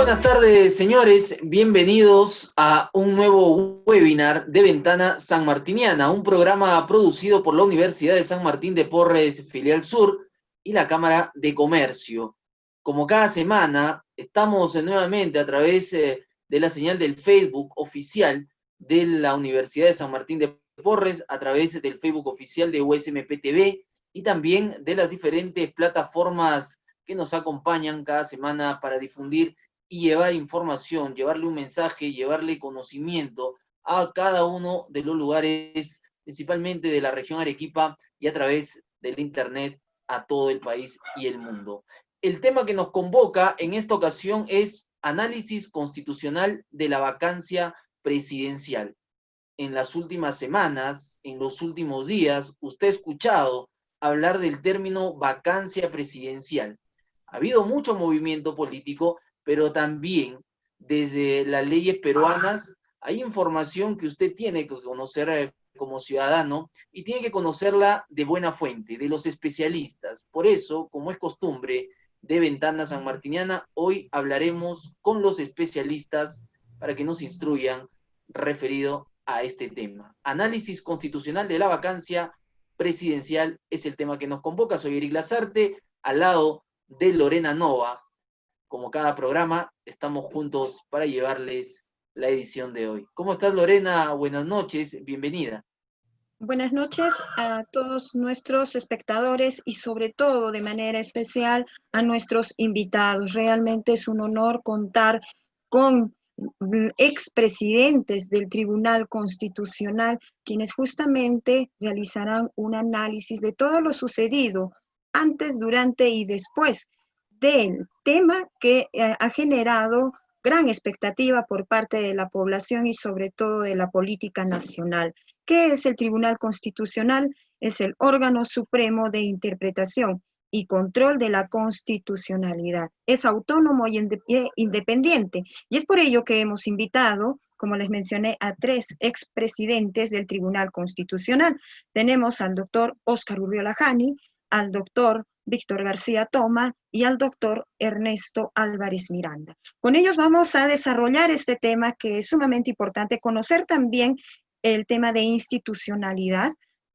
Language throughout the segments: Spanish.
Buenas tardes, señores. Bienvenidos a un nuevo webinar de Ventana Sanmartiniana, un programa producido por la Universidad de San Martín de Porres, Filial Sur, y la Cámara de Comercio. Como cada semana, estamos nuevamente a través de la señal del Facebook oficial de la Universidad de San Martín de Porres, a través del Facebook oficial de USMP TV y también de las diferentes plataformas que nos acompañan cada semana para difundir y llevar información, llevarle un mensaje, llevarle conocimiento a cada uno de los lugares, principalmente de la región Arequipa y a través del Internet a todo el país y el mundo. El tema que nos convoca en esta ocasión es análisis constitucional de la vacancia presidencial. En las últimas semanas, en los últimos días, usted ha escuchado hablar del término vacancia presidencial. Ha habido mucho movimiento político, pero también desde las leyes peruanas hay información que usted tiene que conocer como ciudadano y tiene que conocerla de buena fuente, de los especialistas. Por eso, como es costumbre de Ventana Sanmartiniana, hoy hablaremos con los especialistas para que nos instruyan referido a este tema. Análisis constitucional de la vacancia presidencial es el tema que nos convoca. Soy Eric Lazarte, al lado de Lorena Nova. Como cada programa, estamos juntos para llevarles la edición de hoy. ¿Cómo estás, Lorena? Buenas noches, bienvenida. Buenas noches a todos nuestros espectadores y sobre todo de manera especial a nuestros invitados. Realmente es un honor contar con expresidentes del Tribunal Constitucional, quienes justamente realizarán un análisis de todo lo sucedido antes, durante y después del tema que ha generado gran expectativa por parte de la población y sobre todo de la política nacional. ¿Qué es el Tribunal Constitucional? Es el órgano supremo de interpretación y control de la constitucionalidad. Es autónomo y independiente. Y es por ello que hemos invitado, como les mencioné, a 3 expresidentes del Tribunal Constitucional. Tenemos al doctor Óscar Urriola Jani, al doctor Víctor García Toma y al doctor Ernesto Álvarez Miranda. Con ellos vamos a desarrollar este tema que es sumamente importante, conocer también el tema de institucionalidad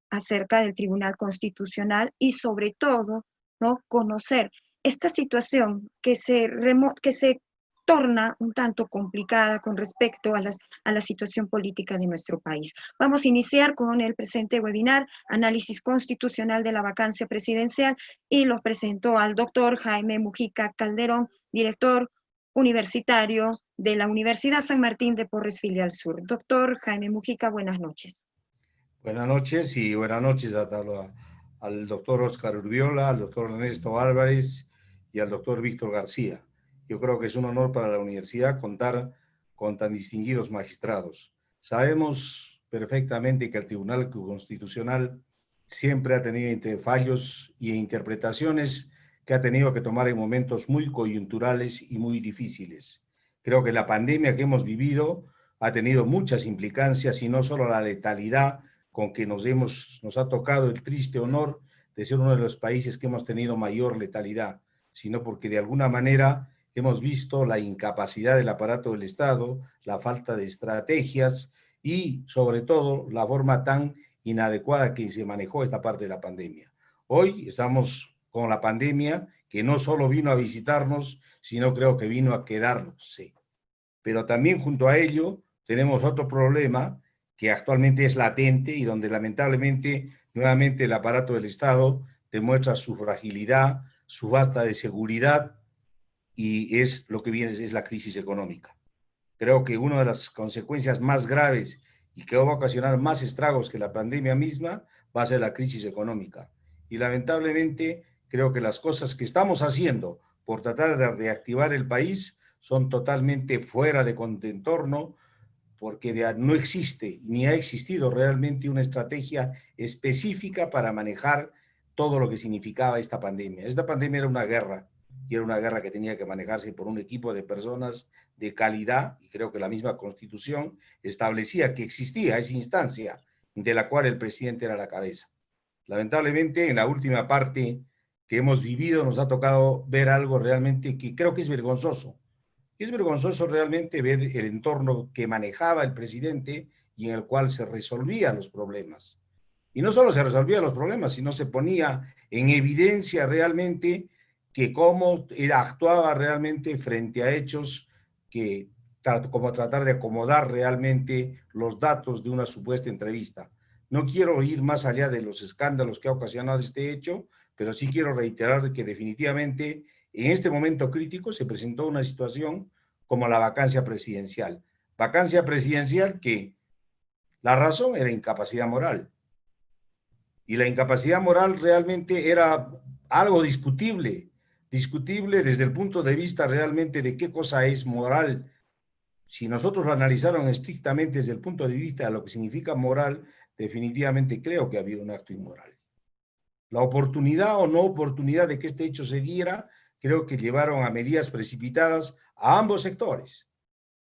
acerca del Tribunal Constitucional y sobre todo, ¿no?, conocer esta situación que se torna un tanto complicada con respecto a la situación política de nuestro país. Vamos a iniciar con el presente webinar, Análisis Constitucional de la Vacancia Presidencial, y los presento al doctor Jaime Mujica Calderón, director universitario de la Universidad San Martín de Porres, Filial Sur. Doctor Jaime Mujica, buenas noches. Buenas noches y buenas noches al doctor Óscar Urriola, al doctor Ernesto Álvarez y al doctor Víctor García. Yo creo que es un honor para la universidad contar con tan distinguidos magistrados. Sabemos perfectamente que el Tribunal Constitucional siempre ha tenido fallos e interpretaciones que ha tenido que tomar en momentos muy coyunturales y muy difíciles. Creo que la pandemia que hemos vivido ha tenido muchas implicancias y no solo la letalidad con que nos ha tocado el triste honor de ser uno de los países que hemos tenido mayor letalidad, sino porque de alguna manera hemos visto la incapacidad del aparato del Estado, la falta de estrategias y sobre todo la forma tan inadecuada que se manejó esta parte de la pandemia. Hoy estamos con la pandemia que no solo vino a visitarnos, sino creo que vino a quedarnos, sí. Pero también junto a ello tenemos otro problema que actualmente es latente y donde lamentablemente nuevamente el aparato del Estado demuestra su fragilidad, su falta de seguridad, y es lo que viene, es la crisis económica. Creo que una de las consecuencias más graves y que va a ocasionar más estragos que la pandemia misma va a ser la crisis económica. Y lamentablemente creo que las cosas que estamos haciendo por tratar de reactivar el país son totalmente fuera de contentorno, porque no existe ni ha existido realmente una estrategia específica para manejar todo lo que significaba esta pandemia. Esta pandemia era una guerra, y era una guerra que tenía que manejarse por un equipo de personas de calidad, y creo que la misma Constitución establecía que existía esa instancia de la cual el presidente era la cabeza. Lamentablemente, en la última parte que hemos vivido, nos ha tocado ver algo realmente que creo que es vergonzoso, Y es vergonzoso realmente ver el entorno que manejaba el presidente y en el cual se resolvían los problemas. Y no solo se resolvían los problemas, sino se ponía en evidencia realmente que cómo actuaba realmente frente a hechos que, como tratar de acomodar realmente los datos de una supuesta entrevista. No quiero ir más allá de los escándalos que ha ocasionado este hecho, pero sí quiero reiterar que definitivamente en este momento crítico se presentó una situación como la vacancia presidencial. Vacancia presidencial que la razón era incapacidad moral. Y la incapacidad moral realmente era algo discutible, discutible desde el punto de vista realmente de qué cosa es moral. Si nosotros lo analizaron estrictamente desde el punto de vista de lo que significa moral, definitivamente creo que había un acto inmoral. La oportunidad o no oportunidad de que este hecho se diera, creo que llevaron a medidas precipitadas a ambos sectores.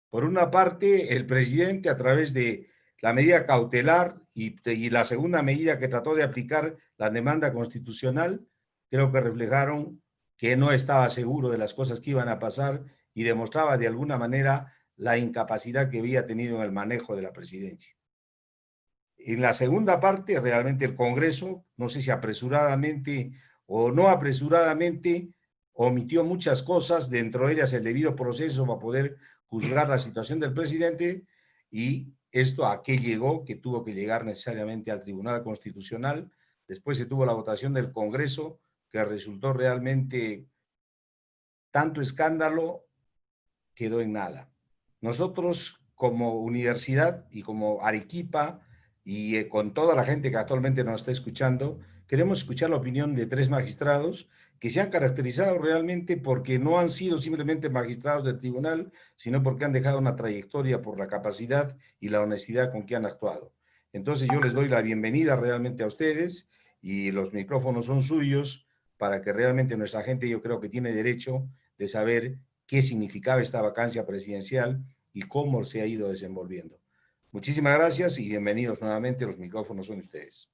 Por una parte, el presidente a través de la medida cautelar y la segunda medida que trató de aplicar la demanda constitucional, creo que reflejaron que no estaba seguro de las cosas que iban a pasar y demostraba de alguna manera la incapacidad que había tenido en el manejo de la presidencia. En la segunda parte, realmente el Congreso, no sé si apresuradamente o no apresuradamente, omitió muchas cosas, dentro de ellas el debido proceso para poder juzgar la situación del presidente, y esto a qué llegó, que tuvo que llegar necesariamente al Tribunal Constitucional. Después se tuvo la votación del Congreso, que resultó realmente tanto escándalo, quedó en nada. Nosotros como universidad y como Arequipa y con toda la gente que actualmente nos está escuchando, queremos escuchar la opinión de 3 magistrados que se han caracterizado realmente porque no han sido simplemente magistrados del tribunal, sino porque han dejado una trayectoria por la capacidad y la honestidad con que han actuado. Entonces yo les doy la bienvenida realmente a ustedes y los micrófonos son suyos para que realmente nuestra gente, yo creo que tiene derecho de saber qué significaba esta vacancia presidencial y cómo se ha ido desenvolviendo. Muchísimas gracias y bienvenidos nuevamente. Los micrófonos son de ustedes.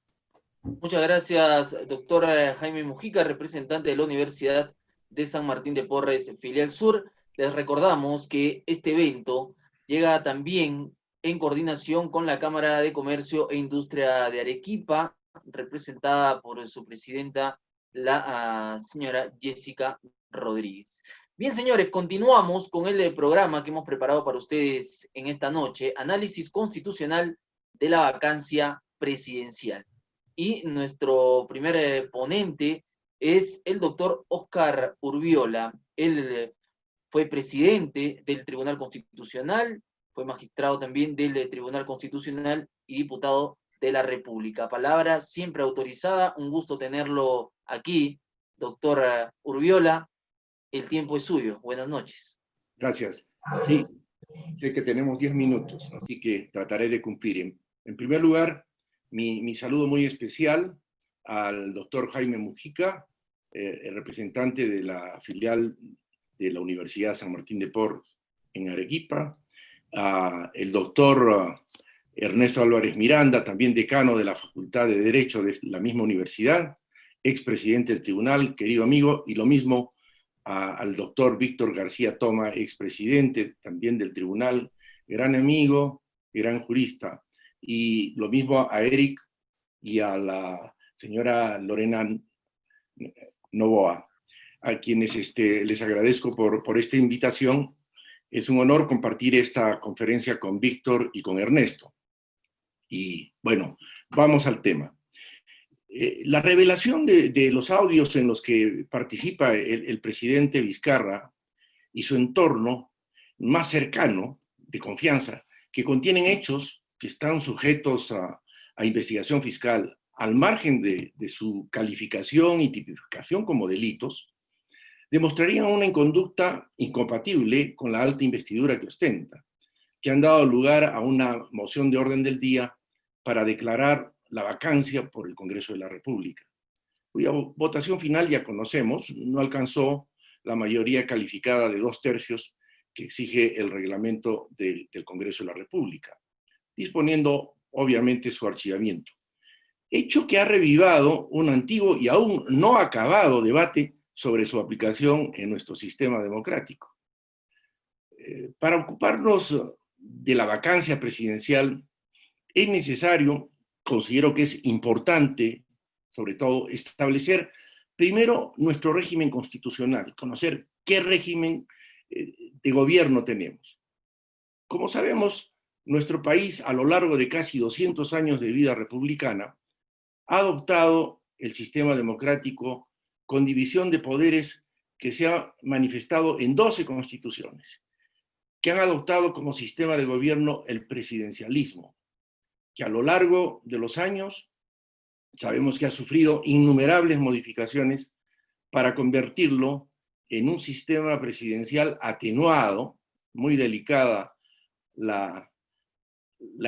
Muchas gracias, doctor Jaime Mujica, representante de la Universidad de San Martín de Porres, filial sur. Les recordamos que este evento llega también en coordinación con la Cámara de Comercio e Industria de Arequipa, representada por su presidenta, la señora Jessica Rodríguez. Bien, señores, continuamos con el programa que hemos preparado para ustedes en esta noche, análisis constitucional de la vacancia presidencial. Y nuestro primer ponente es el doctor Óscar Urbiola. Él fue presidente del Tribunal Constitucional, fue magistrado también del Tribunal Constitucional y diputado de la República. Palabra siempre autorizada, un gusto tenerlo aquí, doctor Urbiola. El tiempo es suyo. Buenas noches. Gracias. Sí, sé que tenemos 10 minutos, así que trataré de cumplir. En primer lugar, mi saludo muy especial al doctor Jaime Mujica, el representante de la filial de la Universidad San Martín de Porres en Arequipa, el doctor Ernesto Álvarez Miranda, también decano de la Facultad de Derecho de la misma universidad, expresidente del tribunal, querido amigo, y lo mismo al doctor Víctor García Toma, expresidente también del tribunal, gran amigo, gran jurista, y lo mismo a Eric y a la señora Lorena Novoa, a quienes les agradezco por esta invitación. Es un honor compartir esta conferencia con Víctor y con Ernesto. Y bueno, vamos al tema. La revelación de los audios en los que participa el presidente Vizcarra y su entorno más cercano, de confianza, que contienen hechos que están sujetos a investigación fiscal, al margen de su calificación y tipificación como delitos, demostrarían una inconducta incompatible con la alta investidura que ostenta, que han dado lugar a una moción de orden del día para declarar la vacancia por el Congreso de la República, cuya votación final ya conocemos, no alcanzó la mayoría calificada de 2/3 que exige el reglamento del Congreso de la República, disponiendo obviamente su archivamiento. Hecho que ha revivado un antiguo y aún no acabado debate sobre su aplicación en nuestro sistema democrático. Para ocuparnos de la vacancia presidencial es necesario, considero que es importante, sobre todo, establecer primero nuestro régimen constitucional, conocer qué régimen de gobierno tenemos. Como sabemos, nuestro país, a lo largo de casi 200 años de vida republicana, ha adoptado el sistema democrático con división de poderes que se ha manifestado en 12 constituciones, que han adoptado como sistema de gobierno el presidencialismo, que a lo largo de los años sabemos que ha sufrido innumerables modificaciones para convertirlo en un sistema presidencial atenuado, muy delicada la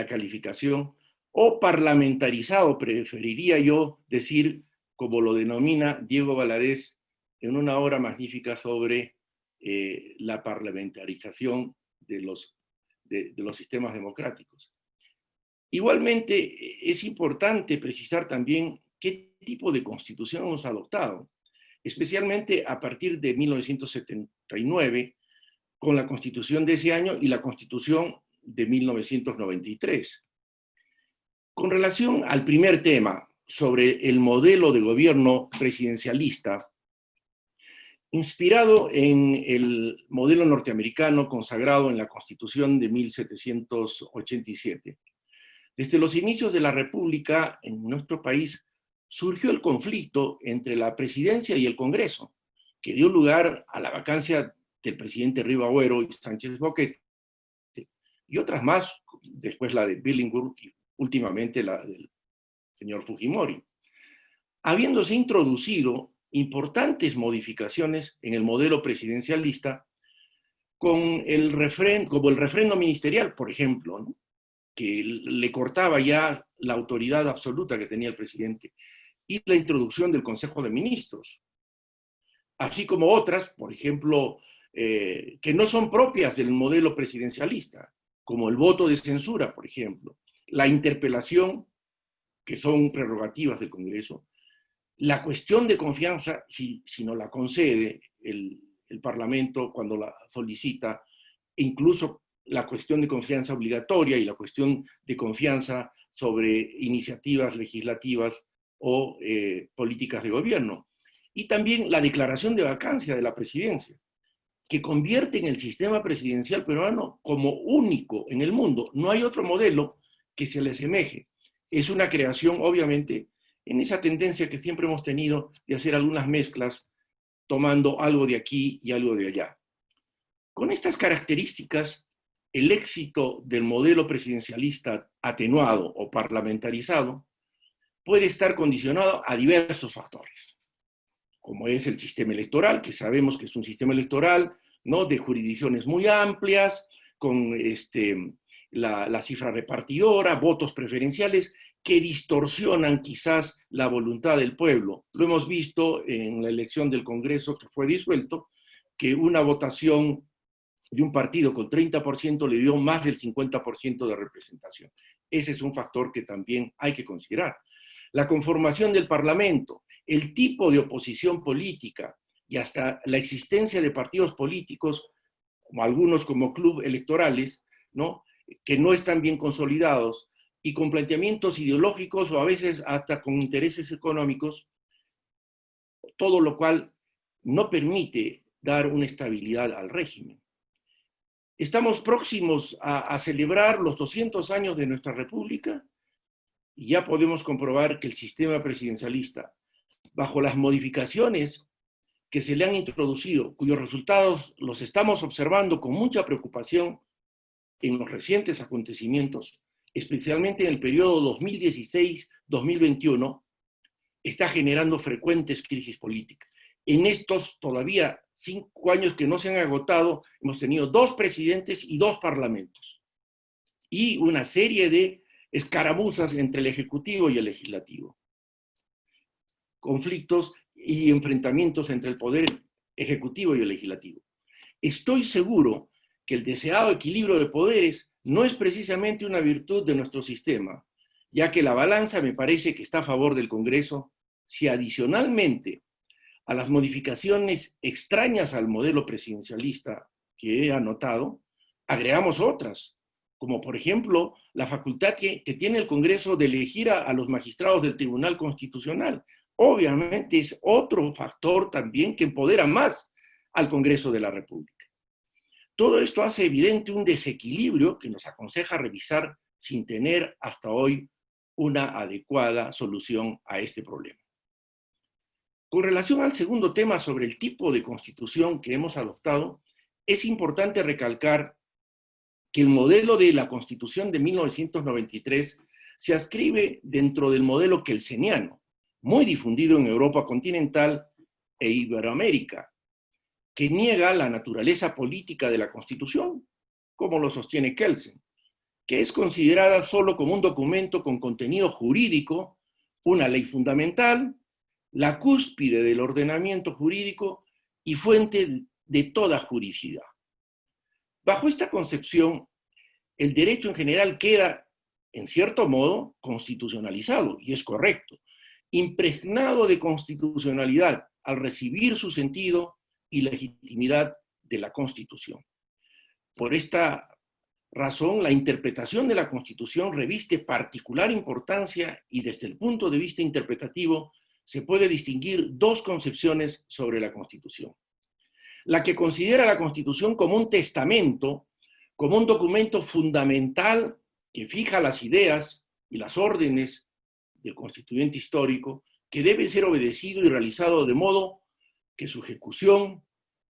calificación, o parlamentarizado, preferiría yo decir, como lo denomina Diego Valadez en una obra magnífica sobre la parlamentarización de los sistemas democráticos. Igualmente, es importante precisar también qué tipo de constitución hemos adoptado, especialmente a partir de 1979, con la constitución de ese año y la constitución de 1993. Con relación al primer tema, sobre el modelo de gobierno presidencialista, inspirado en el modelo norteamericano consagrado en la Constitución de 1787, desde los inicios de la República en nuestro país surgió el conflicto entre la presidencia y el Congreso, que dio lugar a la vacancia del presidente Riva Agüero y Sánchez Boquete, y otras más, después la de Billinghurst y últimamente la del señor Fujimori, habiéndose introducido importantes modificaciones en el modelo presidencialista como el refrendo ministerial, por ejemplo, ¿no?, que le cortaba ya la autoridad absoluta que tenía el presidente, y la introducción del Consejo de Ministros, así como otras, por ejemplo, que no son propias del modelo presidencialista, como el voto de censura, por ejemplo, la interpelación, que son prerrogativas del Congreso, la cuestión de confianza, si no la concede el Parlamento cuando la solicita, e incluso la cuestión de confianza obligatoria y la cuestión de confianza sobre iniciativas legislativas o políticas de gobierno. Y también la declaración de vacancia de la presidencia, que convierte en el sistema presidencial peruano como único en el mundo. No hay otro modelo que se le asemeje. Es una creación, obviamente, en esa tendencia que siempre hemos tenido de hacer algunas mezclas, tomando algo de aquí y algo de allá. Con estas características, el éxito del modelo presidencialista atenuado o parlamentarizado puede estar condicionado a diversos factores, como es el sistema electoral, que sabemos que es un sistema electoral, ¿no?, de jurisdicciones muy amplias, con la cifra repartidora, votos preferenciales, que distorsionan quizás la voluntad del pueblo. Lo hemos visto en la elección del Congreso que fue disuelto, que una votación de un partido con 30% le dio más del 50% de representación. Ese es un factor que también hay que considerar. La conformación del Parlamento, el tipo de oposición política y hasta la existencia de partidos políticos, como algunos como club electorales, ¿no?, que no están bien consolidados y con planteamientos ideológicos o a veces hasta con intereses económicos, todo lo cual no permite dar una estabilidad al régimen. Estamos próximos a celebrar los 200 años de nuestra República y ya podemos comprobar que el sistema presidencialista, bajo las modificaciones que se le han introducido, cuyos resultados los estamos observando con mucha preocupación en los recientes acontecimientos, especialmente en el periodo 2016-2021, está generando frecuentes crisis políticas. En estos todavía 5 años que no se han agotado, hemos tenido 2 presidentes y 2 parlamentos, y una serie de escaramuzas entre el Ejecutivo y el Legislativo. Conflictos y enfrentamientos entre el Poder Ejecutivo y el Legislativo. Estoy seguro que el deseado equilibrio de poderes no es precisamente una virtud de nuestro sistema, ya que la balanza me parece que está a favor del Congreso si adicionalmente a las modificaciones extrañas al modelo presidencialista que he anotado, agregamos otras, como por ejemplo la facultad que tiene el Congreso de elegir a los magistrados del Tribunal Constitucional. Obviamente es otro factor también que empodera más al Congreso de la República. Todo esto hace evidente un desequilibrio que nos aconseja revisar sin tener hasta hoy una adecuada solución a este problema. Con relación al segundo tema sobre el tipo de constitución que hemos adoptado, es importante recalcar que el modelo de la Constitución de 1993 se adscribe dentro del modelo kelseniano, muy difundido en Europa continental e Iberoamérica, que niega la naturaleza política de la Constitución, como lo sostiene Kelsen, que es considerada solo como un documento con contenido jurídico, una ley fundamental, la cúspide del ordenamiento jurídico y fuente de toda juridicidad. Bajo esta concepción, el derecho en general queda, en cierto modo, constitucionalizado, y es correcto, impregnado de constitucionalidad al recibir su sentido y legitimidad de la Constitución. Por esta razón, la interpretación de la Constitución reviste particular importancia y desde el punto de vista interpretativo se puede distinguir dos concepciones sobre la Constitución. La que considera la Constitución como un testamento, como un documento fundamental que fija las ideas y las órdenes del constituyente histórico, que debe ser obedecido y realizado de modo que su ejecución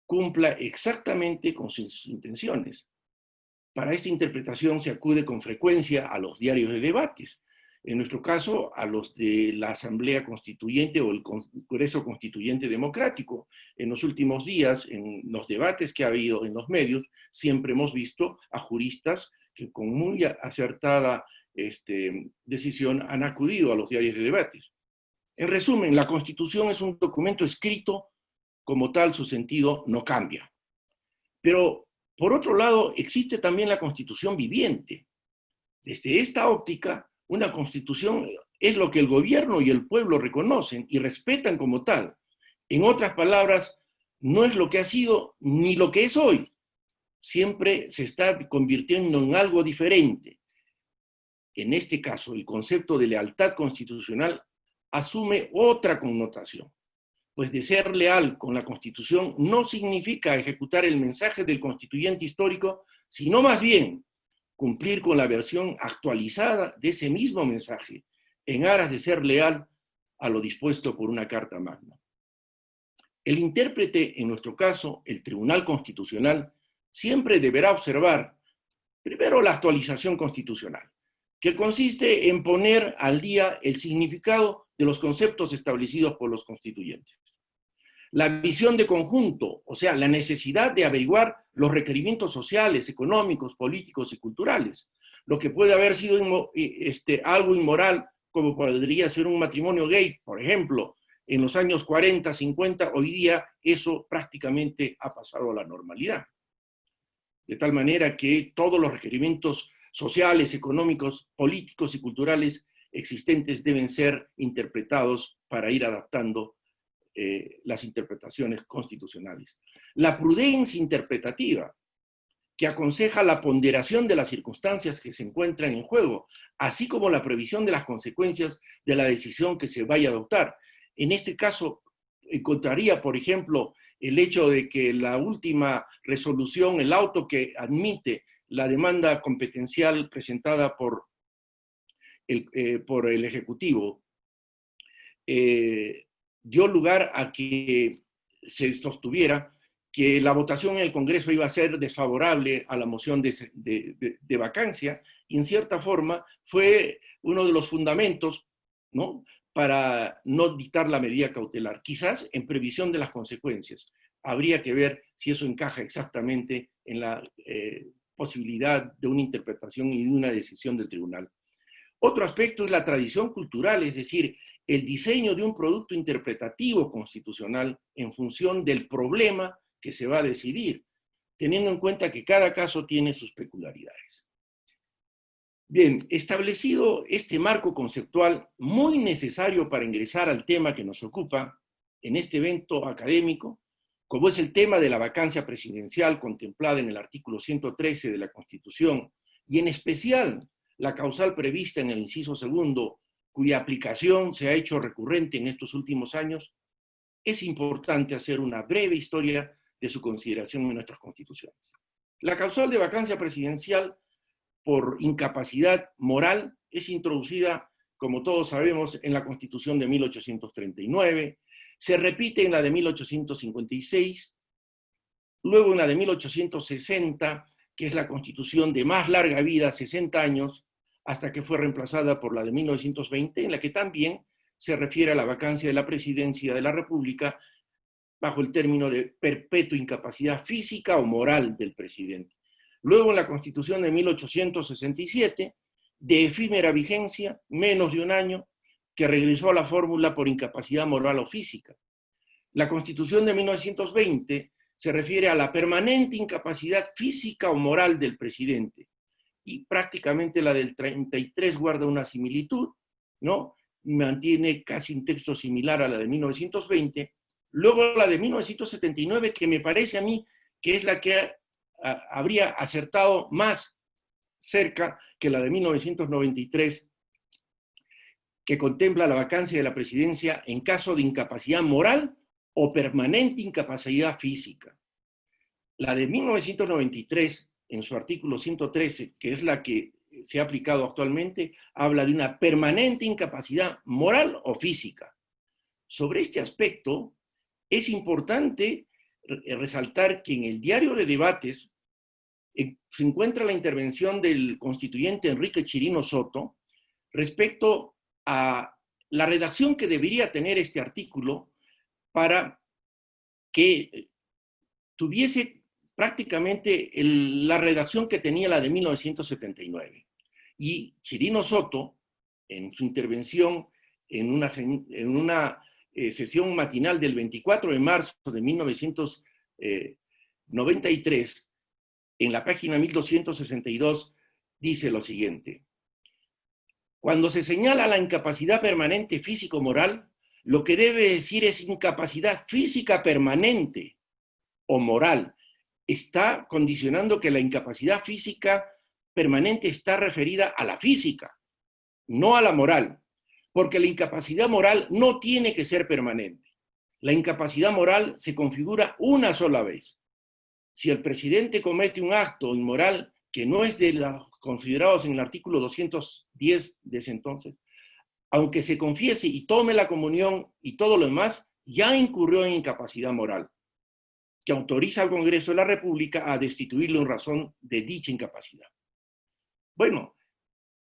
cumpla exactamente con sus intenciones. Para esta interpretación se acude con frecuencia a los diarios de debates, en nuestro caso a los de la Asamblea Constituyente o el Congreso Constituyente Democrático. En los últimos días, en los debates que ha habido en los medios, siempre hemos visto a juristas que con muy acertada decisión han acudido a los diarios de debates. En resumen, la Constitución es un documento escrito, como tal su sentido no cambia. Pero, por otro lado, existe también la Constitución viviente. Desde esta óptica, una Constitución es lo que el gobierno y el pueblo reconocen y respetan como tal. En otras palabras, no es lo que ha sido ni lo que es hoy. Siempre se está convirtiendo en algo diferente. En este caso, el concepto de lealtad constitucional asume otra connotación, pues de ser leal con la Constitución no significa ejecutar el mensaje del constituyente histórico, sino más bien cumplir con la versión actualizada de ese mismo mensaje, en aras de ser leal a lo dispuesto por una Carta Magna. El intérprete, en nuestro caso, el Tribunal Constitucional, siempre deberá observar, primero, la actualización constitucional, que consiste en poner al día el significado de los conceptos establecidos por los constituyentes. La visión de conjunto, o sea, la necesidad de averiguar los requerimientos sociales, económicos, políticos y culturales. Lo que puede haber sido algo inmoral, como podría ser un matrimonio gay, por ejemplo, en los años 40, 50, hoy día eso prácticamente ha pasado a la normalidad. De tal manera que todos los requerimientos sociales, económicos, políticos y culturales existentes deben ser interpretados para ir adaptando las interpretaciones constitucionales. La prudencia interpretativa, que aconseja la ponderación de las circunstancias que se encuentran en juego, así como la previsión de las consecuencias de la decisión que se vaya a adoptar. En este caso, encontraría, por ejemplo, el hecho de que la última resolución, el auto que admite la demanda competencial presentada por el Ejecutivo, dio lugar a que se sostuviera que la votación en el Congreso iba a ser desfavorable a la moción de vacancia, y en cierta forma fue uno de los fundamentos, ¿no?, para no dictar la medida cautelar, quizás en previsión de las consecuencias. Habría que ver si eso encaja exactamente en la posibilidad de una interpretación y de una decisión del tribunal. Otro aspecto es la tradición cultural, es decir, el diseño de un producto interpretativo constitucional en función del problema que se va a decidir, teniendo en cuenta que cada caso tiene sus peculiaridades. Bien, establecido este marco conceptual muy necesario para ingresar al tema que nos ocupa en este evento académico, como es el tema de la vacancia presidencial contemplada en el artículo 113 de la Constitución, y en especial la causal prevista en el inciso segundo, cuya aplicación se ha hecho recurrente en estos últimos años, es importante hacer una breve historia de su consideración en nuestras constituciones. La causal de vacancia presidencial por incapacidad moral es introducida, como todos sabemos, en la Constitución de 1839, se repite en la de 1856, luego en la de 1860, que es la Constitución de más larga vida, 60 años, hasta que fue reemplazada por la de 1920, en la que también se refiere a la vacancia de la presidencia de la República bajo el término de perpetua incapacidad física o moral del presidente. Luego en la Constitución de 1867, de efímera vigencia, menos de un año, que regresó a la fórmula por incapacidad moral o física. La Constitución de 1920 se refiere a la permanente incapacidad física o moral del presidente, y prácticamente la del 33 guarda una similitud, ¿no? Mantiene casi un texto similar a la de 1920. Luego la de 1979, que me parece a mí que es la que habría acertado más cerca que la de 1993, que contempla la vacancia de la presidencia en caso de incapacidad moral o permanente incapacidad física. La de 1993, en su artículo 113, que es la que se ha aplicado actualmente, habla de una permanente incapacidad moral o física. Sobre este aspecto, es importante resaltar que en el diario de debates se encuentra la intervención del constituyente Enrique Chirino Soto respecto a la redacción que debería tener este artículo para que tuviese prácticamente la redacción que tenía la de 1979. Y Chirino Soto, en su intervención en una sesión matinal del 24 de marzo de 1993, en la página 1262, dice lo siguiente: cuando se señala la incapacidad permanente físico-moral, lo que debe decir es incapacidad física permanente o moral. Está condicionando que la incapacidad física permanente está referida a la física, no a la moral, porque la incapacidad moral no tiene que ser permanente. La incapacidad moral se configura una sola vez. Si el presidente comete un acto inmoral que no es de los considerados en el artículo 210 de ese entonces, aunque se confiese y tome la comunión y todo lo demás, ya incurrió en incapacidad moral, que autoriza al Congreso de la República a destituirlo en razón de dicha incapacidad. Bueno,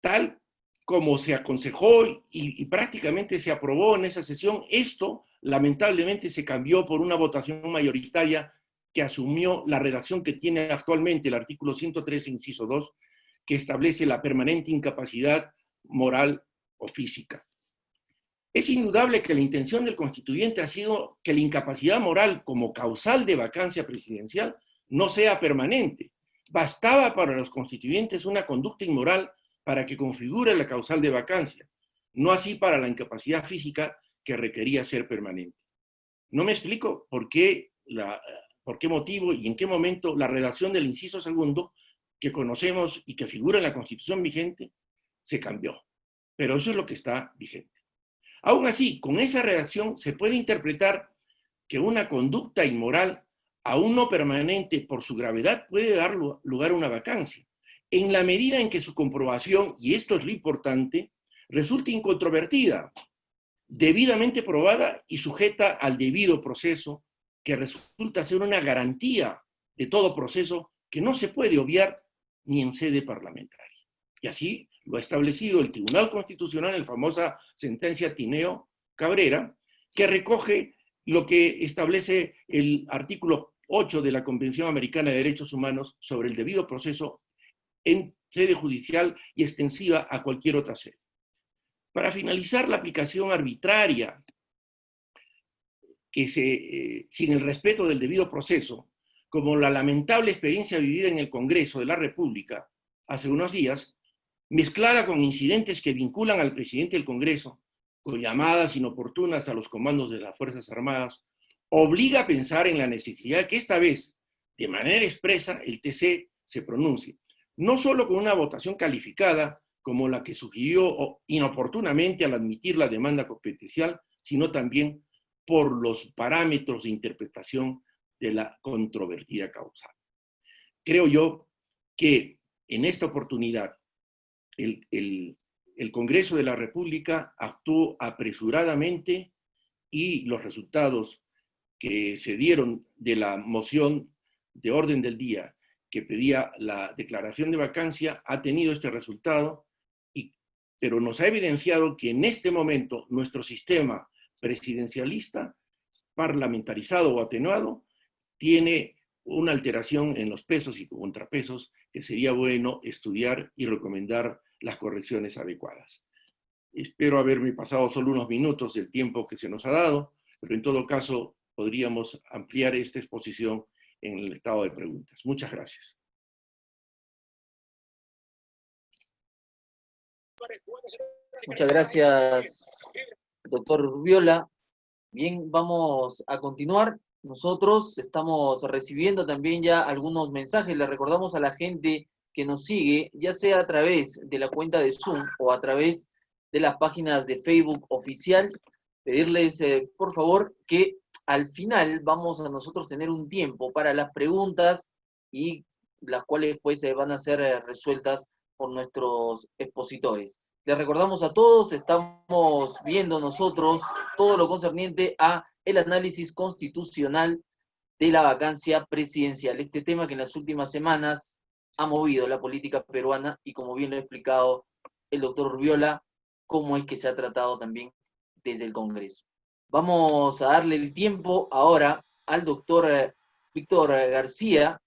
tal como se aconsejó y prácticamente se aprobó en esa sesión, esto lamentablemente se cambió por una votación mayoritaria que asumió la redacción que tiene actualmente el artículo 113, inciso 2, que establece la permanente incapacidad moral o física. Es indudable que la intención del constituyente ha sido que la incapacidad moral como causal de vacancia presidencial no sea permanente. Bastaba para los constituyentes una conducta inmoral para que configure la causal de vacancia, no así para la incapacidad física que requería ser permanente. No me explico por qué motivo y en qué momento la redacción del inciso segundo, que conocemos y que figura en la Constitución vigente, se cambió. Pero eso es lo que está vigente. Aún así, con esa redacción se puede interpretar que una conducta inmoral, aún no permanente por su gravedad, puede dar lugar a una vacancia, en la medida en que su comprobación, y esto es lo importante, resulte incontrovertida, debidamente probada y sujeta al debido proceso, que resulta ser una garantía de todo proceso que no se puede obviar ni en sede parlamentaria. Y así lo ha establecido el Tribunal Constitucional en la famosa sentencia Tineo Cabrera, que recoge lo que establece el artículo 8 de la Convención Americana de Derechos Humanos sobre el debido proceso en sede judicial y extensiva a cualquier otra sede. Para finalizar, la aplicación arbitraria sin el respeto del debido proceso, como la lamentable experiencia vivida en el Congreso de la República hace unos días, mezclada con incidentes que vinculan al presidente del Congreso, con llamadas inoportunas a los comandos de las Fuerzas Armadas obliga a pensar en la necesidad que esta vez, de manera expresa, el TC se pronuncie, no solo con una votación calificada como la que sugirió inoportunamente al admitir la demanda competencial, sino también por los parámetros de interpretación de la controvertida causa. Creo yo que en esta oportunidad el Congreso de la República actuó apresuradamente y los resultados que se dieron de la moción de orden del día que pedía la declaración de vacancia ha tenido este resultado, pero nos ha evidenciado que en este momento nuestro sistema presidencialista, parlamentarizado o atenuado, tiene una alteración en los pesos y contrapesos que sería bueno estudiar y recomendar las correcciones adecuadas. Espero haberme pasado solo unos minutos del tiempo que se nos ha dado, pero en todo caso podríamos ampliar esta exposición en el estado de preguntas. Muchas gracias. Muchas gracias, doctor Urbiola. Bien, vamos a continuar. Nosotros estamos recibiendo también ya algunos mensajes. Le recordamos a la gente que nos sigue, ya sea a través de la cuenta de Zoom o a través de las páginas de Facebook oficial, pedirles, por favor, que al final vamos a nosotros tener un tiempo para las preguntas y las cuales pues van a ser resueltas por nuestros expositores. Les recordamos a todos, estamos viendo nosotros todo lo concerniente a el análisis constitucional de la vacancia presidencial. Este tema que en las últimas semanas ha movido la política peruana y como bien lo ha explicado el doctor Urbiola, cómo es que se ha tratado también desde el Congreso. Vamos a darle el tiempo ahora al doctor Víctor García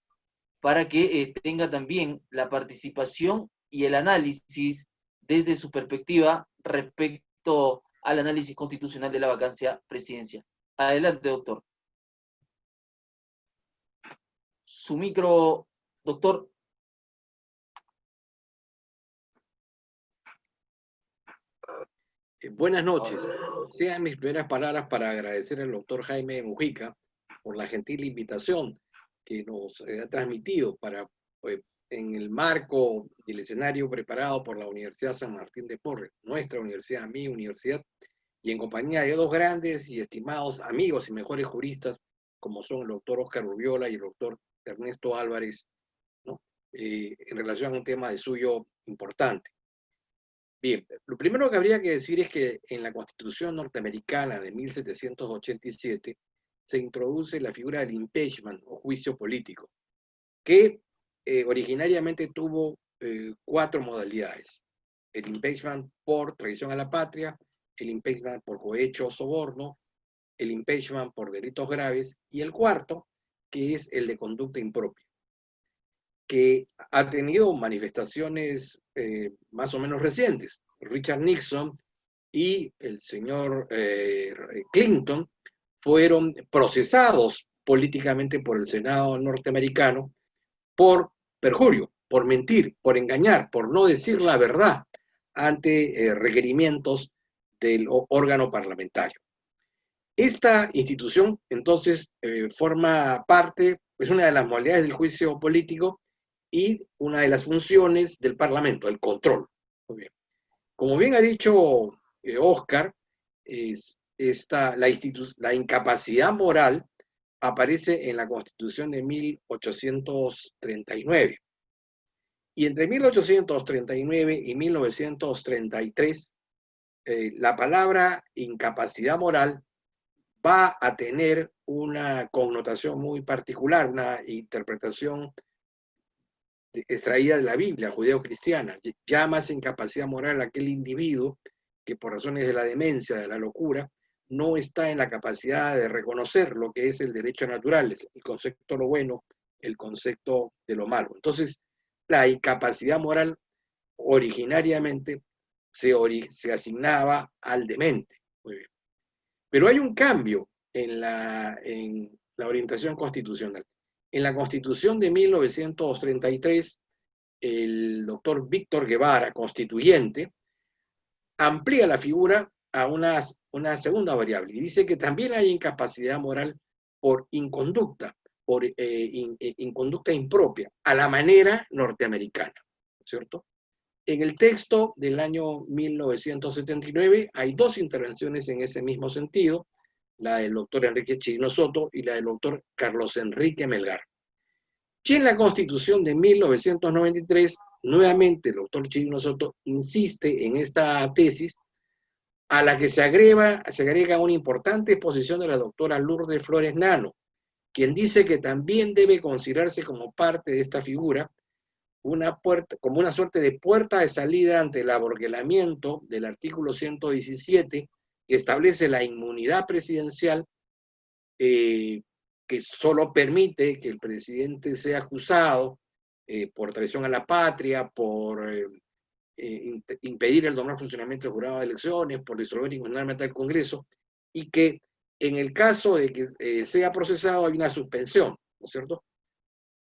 para que tenga también la participación y el análisis desde su perspectiva respecto al análisis constitucional de la vacancia presidencial. Adelante, doctor. Su micro, doctor. Buenas noches. Sean mis primeras palabras para agradecer al doctor Jaime Mujica por la gentil invitación que nos ha transmitido para, en el marco del escenario preparado por la Universidad San Martín de Porres, nuestra universidad, mi universidad, y en compañía de dos grandes y estimados amigos y mejores juristas, como son el doctor Oscar Urbiola y el doctor Ernesto Álvarez, ¿no? En relación a un tema de suyo importante. Bien, lo primero que habría que decir es que en la Constitución norteamericana de 1787 se introduce la figura del impeachment o juicio político, que originariamente tuvo 4 modalidades. El impeachment por traición a la patria, el impeachment por cohecho o soborno, el impeachment por delitos graves y el cuarto, que es el de conducta impropia, que ha tenido manifestaciones más o menos recientes. Richard Nixon y el señor Clinton fueron procesados políticamente por el Senado norteamericano por perjurio, por mentir, por engañar, por no decir la verdad ante requerimientos del órgano parlamentario. Esta institución, entonces, forma parte, es una de las modalidades del juicio político y una de las funciones del Parlamento, el control. Muy bien. Como bien ha dicho Oscar, la incapacidad moral aparece en la Constitución de 1839. Y entre 1839 y 1933, la palabra incapacidad moral va a tener una connotación muy particular, una interpretación extraída de la Biblia judeo-cristiana. Llamas incapacidad moral a aquel individuo que por razones de la demencia, de la locura, no está en la capacidad de reconocer lo que es el derecho natural, el concepto de lo bueno, el concepto de lo malo. Entonces, la incapacidad moral originariamente se asignaba al demente. Muy bien. Pero hay un cambio en la orientación constitucional. En la Constitución de 1933, el doctor Víctor Guevara, constituyente, amplía la figura a una segunda variable y dice que también hay incapacidad moral por inconducta, por inconducta impropia, a la manera norteamericana, ¿cierto? En el texto del año 1979 hay dos intervenciones en ese mismo sentido, la del doctor Enrique Chirino Soto y la del doctor Carlos Enrique Melgar. Y en la Constitución de 1993, nuevamente el doctor Chirino Soto insiste en esta tesis, a la que se agrega una importante exposición de la doctora Lourdes Flores Nano, quien dice que también debe considerarse como parte de esta figura como una suerte de puerta de salida ante el aborgelamiento del artículo 117, que establece la inmunidad presidencial, que solo permite que el presidente sea acusado por traición a la patria, por impedir el normal funcionamiento del jurado de elecciones, por disolver injustamente al Congreso, y que en el caso de que sea procesado hay una suspensión, ¿no es cierto?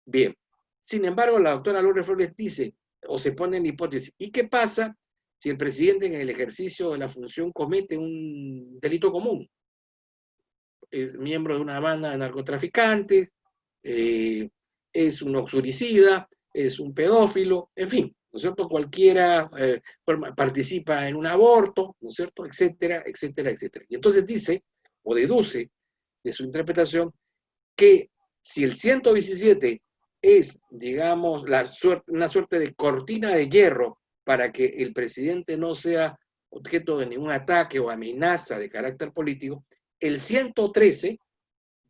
Bien. Sin embargo, la doctora Lourdes Flores dice, o se pone en la hipótesis, ¿y qué pasa si el presidente en el ejercicio de la función comete un delito común? Es miembro de una banda de narcotraficantes, es un oxuricida, es un pedófilo, en fin, ¿no es cierto? Cualquiera participa en un aborto, ¿no es cierto? Etcétera, etcétera, etcétera. Y entonces dice, o deduce de su interpretación, que si el 117 es, digamos, una suerte de cortina de hierro para que el presidente no sea objeto de ningún ataque o amenaza de carácter político, el 113,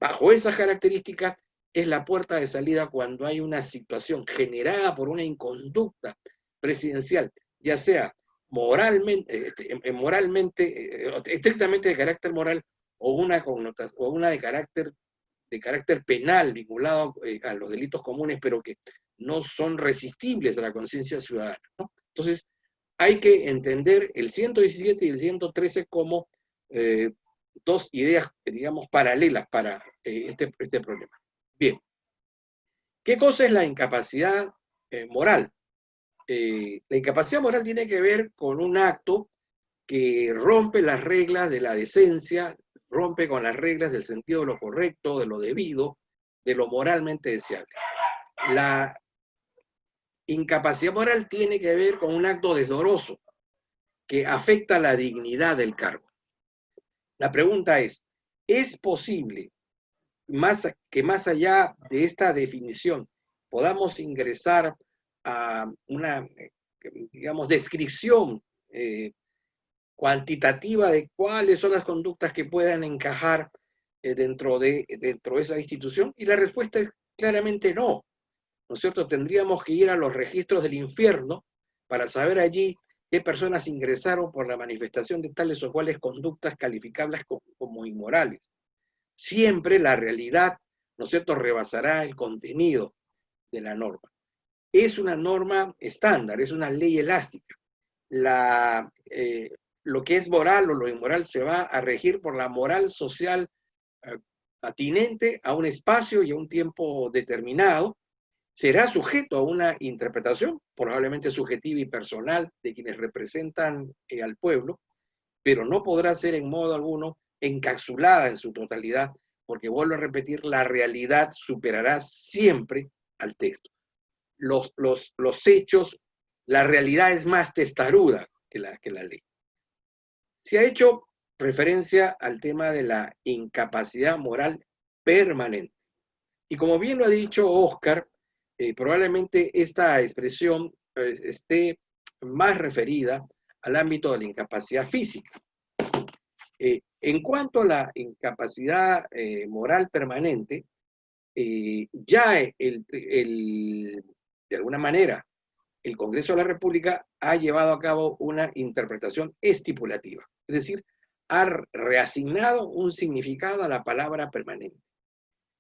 bajo esas características, es la puerta de salida cuando hay una situación generada por una inconducta presidencial, ya sea moralmente, estrictamente de carácter moral, o una de carácter penal vinculado a los delitos comunes, pero que no son resistibles a la conciencia ciudadana, ¿no? Entonces, hay que entender el 117 y el 113 como dos ideas, digamos, paralelas para este problema. Bien. ¿Qué cosa es la incapacidad moral? La incapacidad moral tiene que ver con un acto que rompe las reglas de la decencia, rompe con las reglas del sentido de lo correcto, de lo debido, de lo moralmente deseable. La incapacidad moral tiene que ver con un acto desdoroso que afecta la dignidad del cargo. La pregunta ¿es posible que más allá de esta definición podamos ingresar a una, digamos, descripción cuantitativa de cuáles son las conductas que puedan encajar dentro de esa institución? Y la respuesta es claramente no, ¿no es cierto? Tendríamos que ir a los registros del infierno para saber allí qué personas ingresaron por la manifestación de tales o cuales conductas calificables como inmorales. Siempre la realidad, ¿no es cierto?, rebasará el contenido de la norma. Es una norma estándar, es una ley elástica. Lo que es moral o lo inmoral se va a regir por la moral social atinente a un espacio y a un tiempo determinado. Será sujeto a una interpretación, probablemente subjetiva y personal, de quienes representan al pueblo, pero no podrá ser en modo alguno encapsulada en su totalidad, porque vuelvo a repetir, la realidad superará siempre al texto. Los hechos, la realidad es más testaruda que la ley. Se ha hecho referencia al tema de la incapacidad moral permanente. Y como bien lo ha dicho Oscar, probablemente esta expresión esté más referida al ámbito de la incapacidad física. En cuanto a la incapacidad moral permanente, ya de alguna manera el Congreso de la República ha llevado a cabo una interpretación estipulativa, es decir, ha reasignado un significado a la palabra permanente.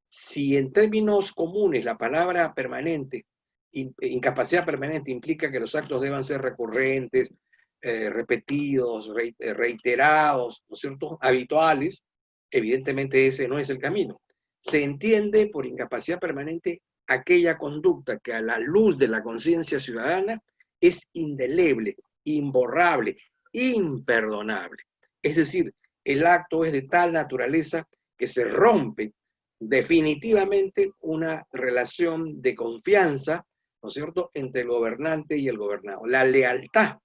Si en términos comunes la palabra permanente, incapacidad permanente, implica que los actos deban ser recurrentes, repetidos, reiterados, ¿no es cierto?, habituales, evidentemente ese no es el camino. Se entiende por incapacidad permanente aquella conducta que a la luz de la conciencia ciudadana es indeleble, imborrable, imperdonable. Es decir, el acto es de tal naturaleza que se rompe definitivamente una relación de confianza, ¿no es cierto?, entre el gobernante y el gobernado. La lealtad,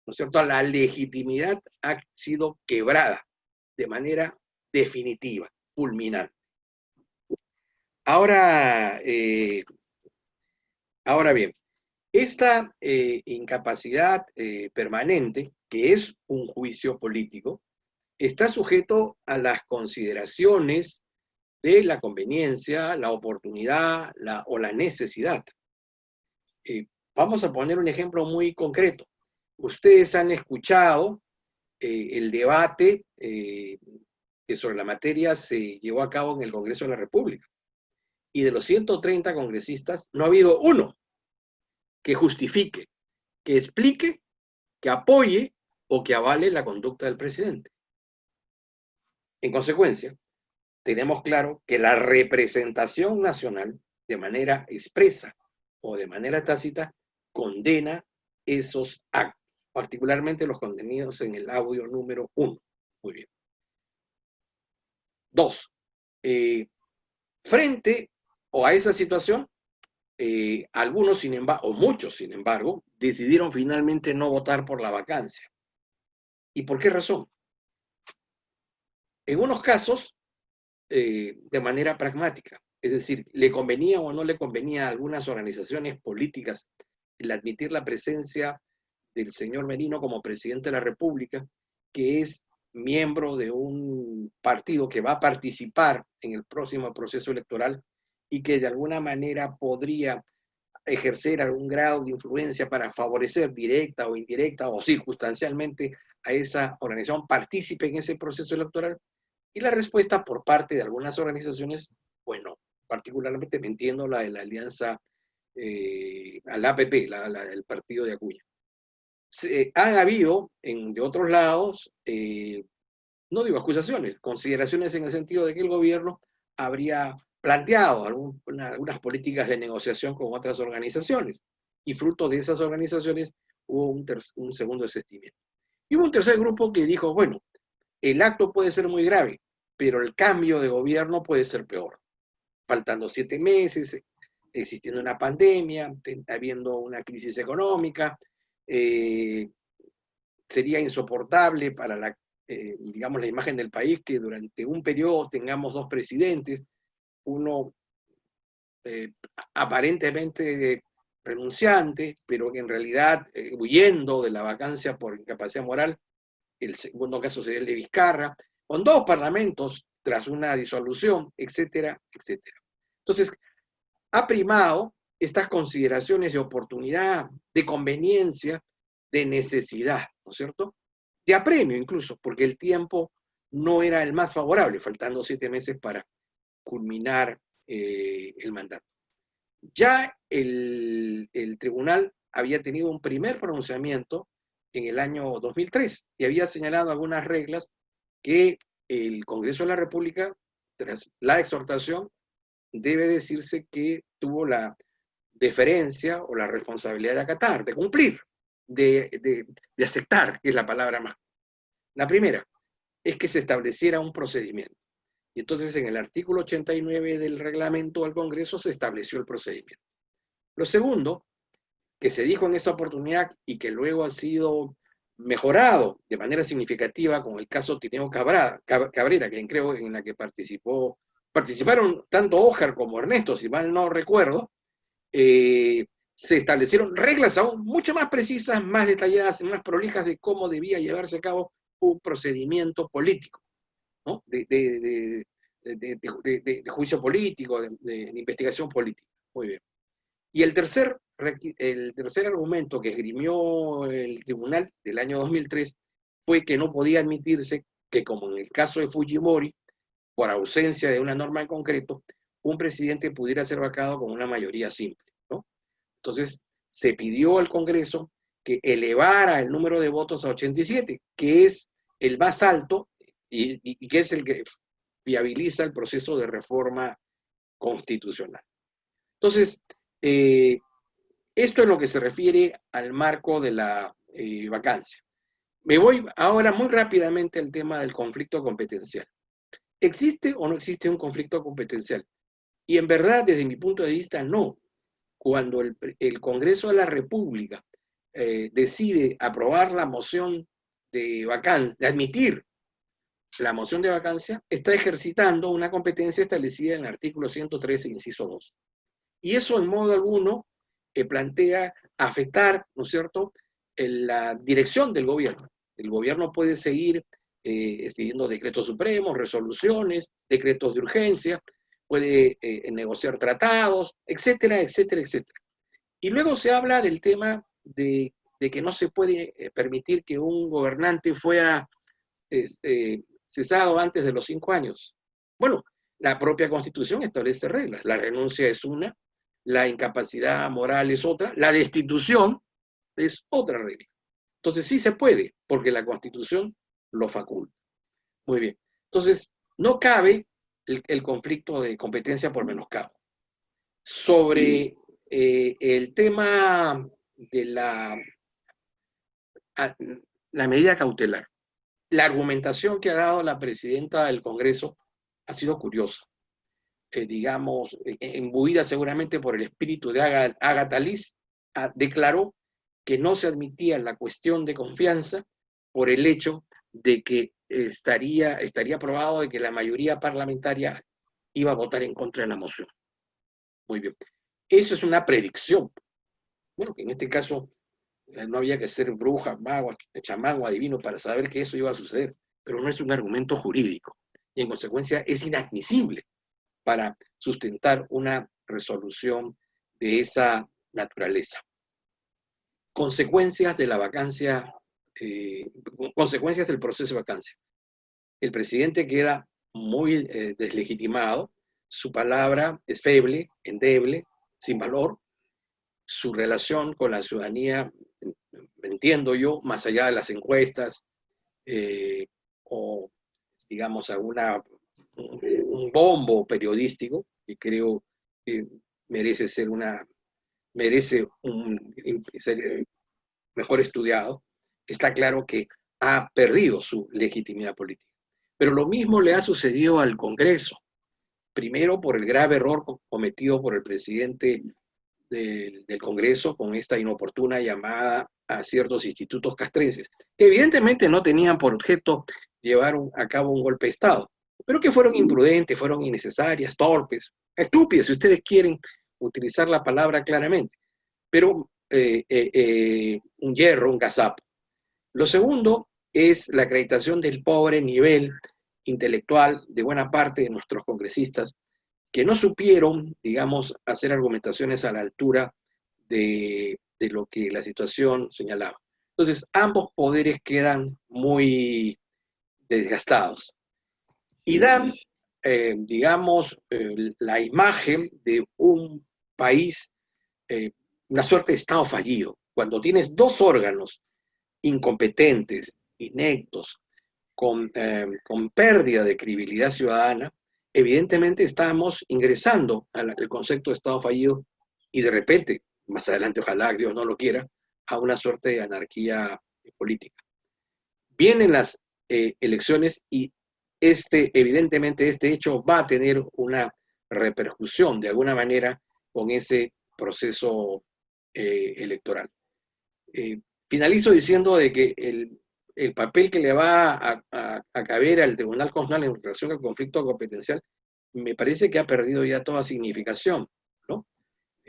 ¿no es cierto?, la legitimidad ha sido quebrada de manera definitiva, fulminante. Ahora bien, esta incapacidad permanente, que es un juicio político, está sujeto a las consideraciones de la conveniencia, la oportunidad o la necesidad. Vamos a poner un ejemplo muy concreto. Ustedes han escuchado el debate que sobre la materia se llevó a cabo en el Congreso de la República. Y de los 130 congresistas, no ha habido uno que justifique, que explique, que apoye o que avale la conducta del presidente. En consecuencia, tenemos claro que la representación nacional, de manera expresa o de manera tácita, condena esos actos, particularmente los contenidos en el audio número 1. Muy bien. 2. Frente a esa situación, algunos, sin embargo, o muchos, sin embargo, decidieron finalmente no votar por la vacancia. ¿Y por qué razón? En unos casos, de manera pragmática, es decir, le convenía o no le convenía a algunas organizaciones políticas el admitir la presencia del señor Merino como presidente de la República, que es miembro de un partido que va a participar en el próximo proceso electoral y que de alguna manera podría ejercer algún grado de influencia para favorecer directa o indirecta o circunstancialmente a esa organización partícipe en ese proceso electoral. Y la respuesta por parte de algunas organizaciones, bueno, particularmente me entiendo la de la alianza al APP, el partido de Acuña. Han habido de otros lados, no digo acusaciones, consideraciones en el sentido de que el gobierno habría planteado algunas políticas de negociación con otras organizaciones y fruto de esas organizaciones hubo un segundo desistimiento. Y hubo un tercer grupo que dijo, bueno, el acto puede ser muy grave, pero el cambio de gobierno puede ser peor. Faltando 7 meses, existiendo una pandemia, habiendo una crisis económica, sería insoportable para digamos, la imagen del país que durante un periodo tengamos 2 presidentes, uno aparentemente renunciante, pero que en realidad huyendo de la vacancia por incapacidad moral. El segundo caso sería el de Vizcarra, con 2 parlamentos tras una disolución, etcétera, etcétera. Entonces, ha primado estas consideraciones de oportunidad, de conveniencia, de necesidad, ¿no es cierto? De apremio incluso, porque el tiempo no era el más favorable, faltando 7 meses para culminar el mandato. Ya el tribunal había tenido un primer pronunciamiento en el año 2003 y había señalado algunas reglas que el Congreso de la República, tras la exhortación, debe decirse que tuvo la deferencia o la responsabilidad de acatar, de cumplir, de aceptar, que es la palabra más. La primera es que se estableciera un procedimiento. Y entonces en el artículo 89 del reglamento del Congreso se estableció el procedimiento. Lo segundo, que se dijo en esa oportunidad y que luego ha sido mejorado de manera significativa con el caso Tineo Cabrera, que creo en la que participaron tanto Óscar como Ernesto, si mal no recuerdo, se establecieron reglas aún mucho más precisas, más detalladas, más prolijas de cómo debía llevarse a cabo un procedimiento político, ¿no? de juicio político, de investigación política. Muy bien. Y el tercer argumento que esgrimió el tribunal del año 2003 fue que no podía admitirse que, como en el caso de Fujimori, por ausencia de una norma en concreto, un presidente pudiera ser vacado con una mayoría simple, ¿no? Entonces, se pidió al Congreso que elevara el número de votos a 87, que es el más alto y que es el que viabiliza el proceso de reforma constitucional. Entonces, esto es lo que se refiere al marco de la vacancia. Me voy ahora muy rápidamente al tema del conflicto competencial. ¿existe o no existe un conflicto competencial? Y en verdad, desde mi punto de vista, no. Cuando el Congreso de la República decide aprobar la moción de vacancia, de admitir la moción de vacancia, está ejercitando una competencia establecida en el artículo 113, inciso 2. Y eso en modo alguno plantea afectar, ¿no es cierto?, la dirección del gobierno. El gobierno puede seguir expidiendo decretos supremos, resoluciones, decretos de urgencia, puede negociar tratados, etcétera, etcétera, etcétera. Y luego se habla del tema de que no se puede permitir que un gobernante fuera cesado antes de los 5 años. Bueno, la propia Constitución establece reglas. La renuncia es una, la incapacidad moral es otra, la destitución es otra regla. Entonces sí se puede, porque la Constitución lo faculta. Muy bien. Entonces, no cabe el conflicto de competencia por menoscabo. Sobre el tema de la medida cautelar, la argumentación que ha dado la presidenta del Congreso ha sido curiosa. Digamos, imbuida seguramente por el espíritu de Agatha Liz, declaró que no se admitía la cuestión de confianza por el hecho de que estaría probado de que la mayoría parlamentaria iba a votar en contra de la moción. Muy bien. Eso es una predicción. Bueno, que en este caso no había que ser bruja, mago, chamán o adivino para saber que eso iba a suceder, pero no es un argumento jurídico y en consecuencia es inadmisible para sustentar una resolución de esa naturaleza. Consecuencias de la vacancia, consecuencias del proceso de vacancia. El presidente queda muy deslegitimado, su palabra es feble, endeble, sin valor, su relación con la ciudadanía, entiendo yo, más allá de las encuestas o, digamos, un bombo periodístico, que creo que merece ser mejor estudiado, está claro que ha perdido su legitimidad política. Pero lo mismo le ha sucedido al Congreso. Primero, por el grave error cometido por el presidente del Congreso con esta inoportuna llamada a ciertos institutos castrenses, que evidentemente no tenían por objeto llevar a cabo un golpe de Estado, pero que fueron imprudentes, fueron innecesarias, torpes, estúpidas, si ustedes quieren utilizar la palabra claramente, pero un hierro, un gazapo. Lo segundo es la acreditación del pobre nivel intelectual de buena parte de nuestros congresistas, que no supieron, digamos, hacer argumentaciones a la altura de lo que la situación señalaba. Entonces, ambos poderes quedan muy desgastados y dan, digamos, la imagen de un país, una suerte de Estado fallido. Cuando tienes dos órganos incompetentes, ineptos, con pérdida de credibilidad ciudadana, evidentemente estamos ingresando al concepto de Estado fallido y de repente, más adelante, ojalá Dios no lo quiera, a una suerte de anarquía política. Vienen las elecciones y evidentemente este hecho va a tener una repercusión de alguna manera con ese proceso electoral. Finalizo diciendo de que el papel que le va a caber al Tribunal Constitucional en relación al conflicto competencial me parece que ha perdido ya toda significación, ¿no?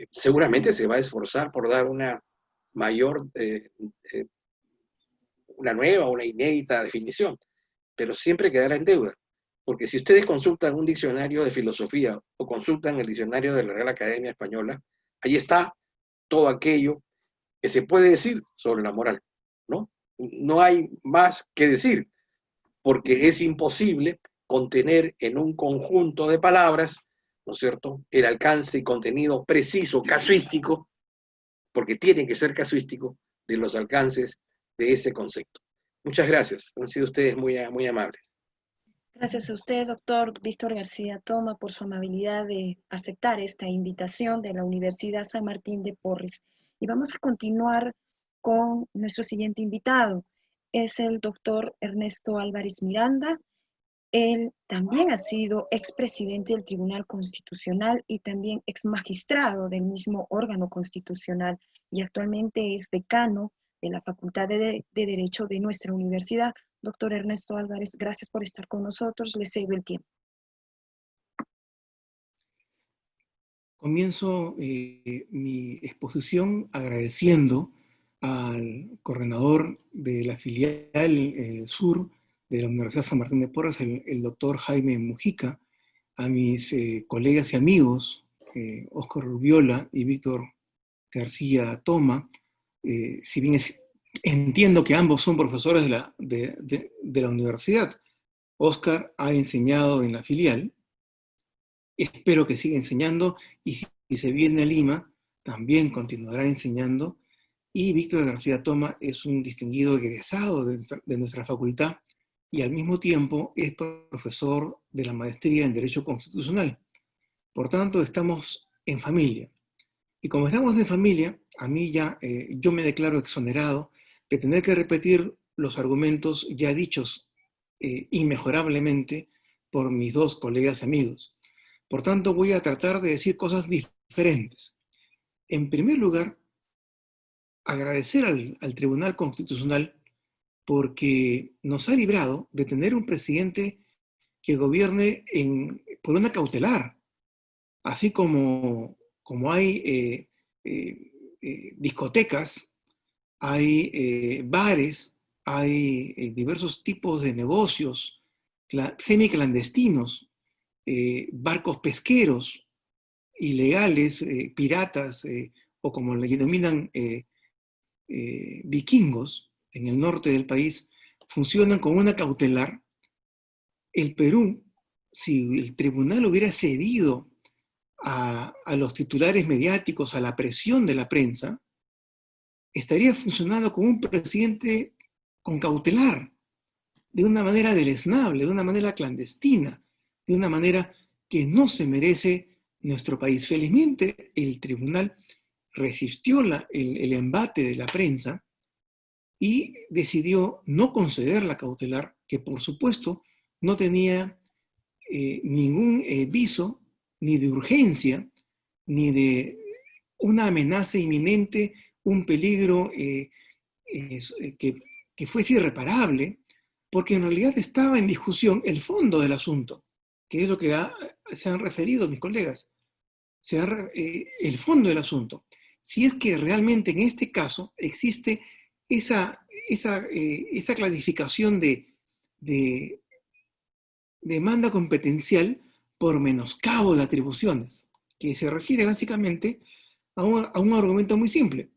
Seguramente se va a esforzar por dar una mayor, una nueva, una inédita definición, pero siempre quedará en deuda, porque si ustedes consultan un diccionario de filosofía o consultan el diccionario de la Real Academia Española, ahí está todo aquello que se puede decir sobre la moral, ¿no? No hay más que decir, porque es imposible contener en un conjunto de palabras, ¿no es cierto?, el alcance y contenido preciso, casuístico, porque tiene que ser casuístico, de los alcances de ese concepto. Muchas gracias, han sido ustedes muy, muy amables. Gracias a usted, doctor Víctor García Toma, por su amabilidad de aceptar esta invitación de la Universidad San Martín de Porres. Y vamos a continuar con nuestro siguiente invitado. Es el doctor Ernesto Álvarez Miranda. Él también ha sido expresidente del Tribunal Constitucional y también exmagistrado del mismo órgano constitucional y actualmente es decano de la Facultad de Derecho de nuestra universidad. Doctor Ernesto Álvarez, gracias por estar con nosotros. Le cedo el tiempo. Comienzo mi exposición agradeciendo al coordinador de la filial sur de la Universidad San Martín de Porres, el doctor Jaime Mujica, a mis colegas y amigos, Óscar Urbiola y Víctor García Toma. Si bien entiendo que ambos son profesores de la universidad, Óscar ha enseñado en la filial, espero que siga enseñando, y si se viene a Lima, también continuará enseñando, y Víctor García Toma es un distinguido egresado de nuestra facultad, y al mismo tiempo es profesor de la maestría en Derecho Constitucional. Por tanto, estamos en familia. Y como estamos en familia, a mí ya, yo me declaro exonerado de tener que repetir los argumentos ya dichos inmejorablemente por mis dos colegas y amigos. Por tanto, voy a tratar de decir cosas diferentes. En primer lugar, agradecer al Tribunal Constitucional porque nos ha librado de tener un presidente que gobierne por una cautelar, así como hay discotecas, hay bares, hay diversos tipos de negocios semiclandestinos, barcos pesqueros ilegales, piratas, o como le denominan vikingos en el norte del país, funcionan con una cautelar. El Perú, si el tribunal hubiera cedido a los titulares mediáticos, a la presión de la prensa, estaría funcionando con un presidente con cautelar, de una manera deleznable, de una manera clandestina, de una manera que no se merece nuestro país. Felizmente, el tribunal resistió el embate de la prensa y decidió no conceder la cautelar, que por supuesto no tenía ningún viso ni de urgencia, ni de una amenaza inminente, un peligro que fuese irreparable, porque en realidad estaba en discusión el fondo del asunto, que es lo que se han referido mis colegas. El fondo del asunto. Si es que realmente en este caso existe esa clasificación de demanda competencial por menoscabo de atribuciones, que se refiere básicamente a un argumento muy simple.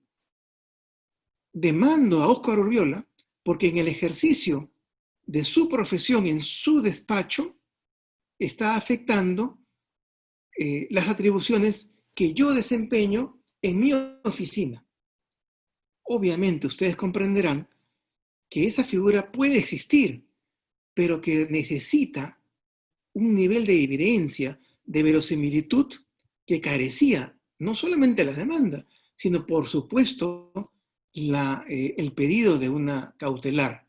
Demando a Óscar Urbiola porque en el ejercicio de su profesión en su despacho está afectando las atribuciones que yo desempeño en mi oficina. Obviamente ustedes comprenderán que esa figura puede existir, pero que necesita un nivel de evidencia, de verosimilitud, que carecía no solamente la demanda, sino por supuesto el pedido de una cautelar.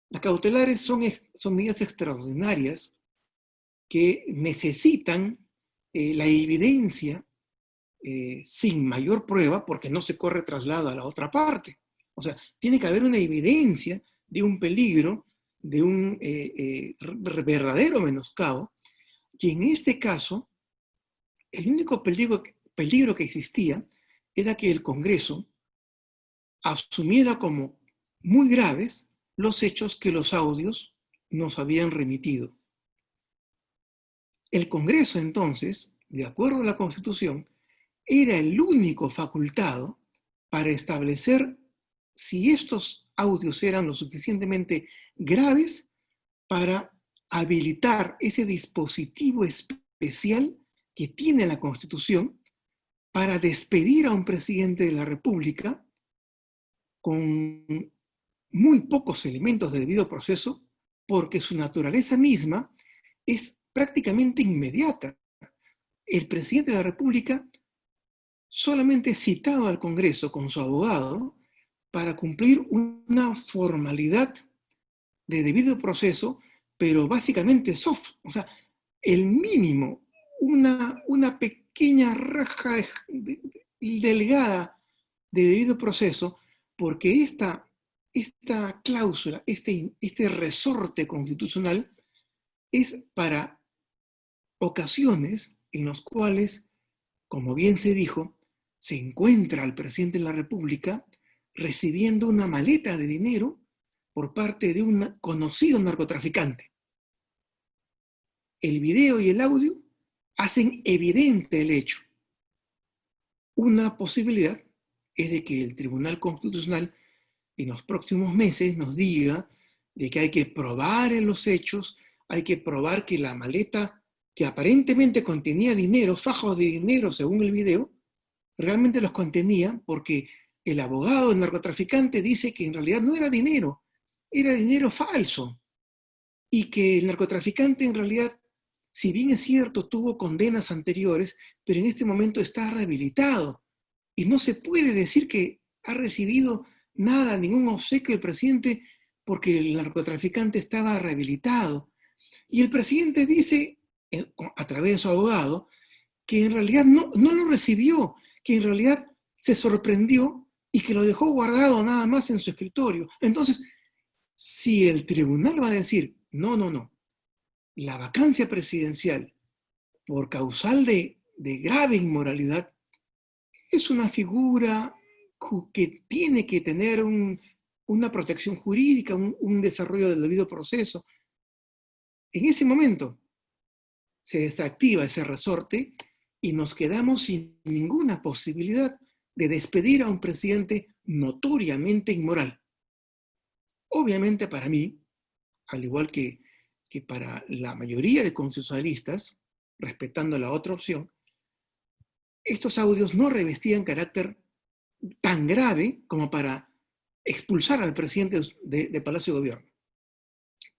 Las cautelares son medidas extraordinarias que necesitan la evidencia sin mayor prueba, porque no se corre traslado a la otra parte. O sea, tiene que haber una evidencia de un peligro, de un verdadero menoscabo, y en este caso, el único peligro que existía era que el Congreso asumiera como muy graves los hechos que los audios nos habían remitido. El Congreso, entonces, de acuerdo a la Constitución, era el único facultado para establecer si estos audios eran lo suficientemente graves para habilitar ese dispositivo especial que tiene la Constitución para despedir a un presidente de la República con muy pocos elementos de debido proceso, porque su naturaleza misma es prácticamente inmediata. El presidente de la República solamente es citado al Congreso con su abogado para cumplir una formalidad de debido proceso pero básicamente soft, o sea, el mínimo, una pequeña raja delgada de debido proceso, porque esta cláusula, este resorte constitucional es para ocasiones en las cuales, como bien se dijo, se encuentra al presidente de la República recibiendo una maleta de dinero por parte de un conocido narcotraficante. El video y el audio hacen evidente el hecho. Una posibilidad es de que el Tribunal Constitucional en los próximos meses nos diga de que hay que probar en los hechos, hay que probar que la maleta que aparentemente contenía dinero, fajos de dinero según el video, realmente los contenía porque el abogado del narcotraficante dice que en realidad no era dinero falso, y que el narcotraficante en realidad, si bien es cierto, tuvo condenas anteriores, pero en este momento está rehabilitado. Y no se puede decir que ha recibido nada, ningún obsequio del presidente, porque el narcotraficante estaba rehabilitado. Y el presidente dice, a través de su abogado, que en realidad no lo recibió, que en realidad se sorprendió y que lo dejó guardado nada más en su escritorio. Entonces, si el tribunal va a decir, no, la vacancia presidencial por causal de grave inmoralidad es una figura que tiene que tener una protección jurídica, un desarrollo del debido proceso. En ese momento se desactiva ese resorte y nos quedamos sin ninguna posibilidad de despedir a un presidente notoriamente inmoral. Obviamente para mí, al igual que para la mayoría de constitucionalistas, respetando la otra opción, estos audios no revestían carácter tan grave como para expulsar al presidente de Palacio de Gobierno.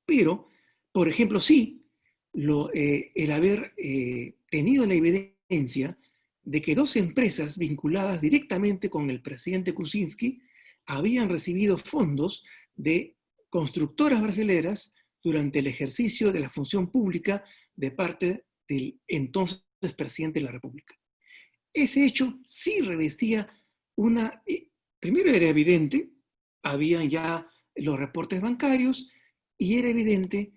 Pero, por ejemplo, sí, el haber tenido la evidencia de que dos empresas vinculadas directamente con el presidente Kuczynski habían recibido fondos de constructoras brasileras durante el ejercicio de la función pública de parte del entonces presidente de la República. Ese hecho sí revestía primero era evidente, habían ya los reportes bancarios y era evidente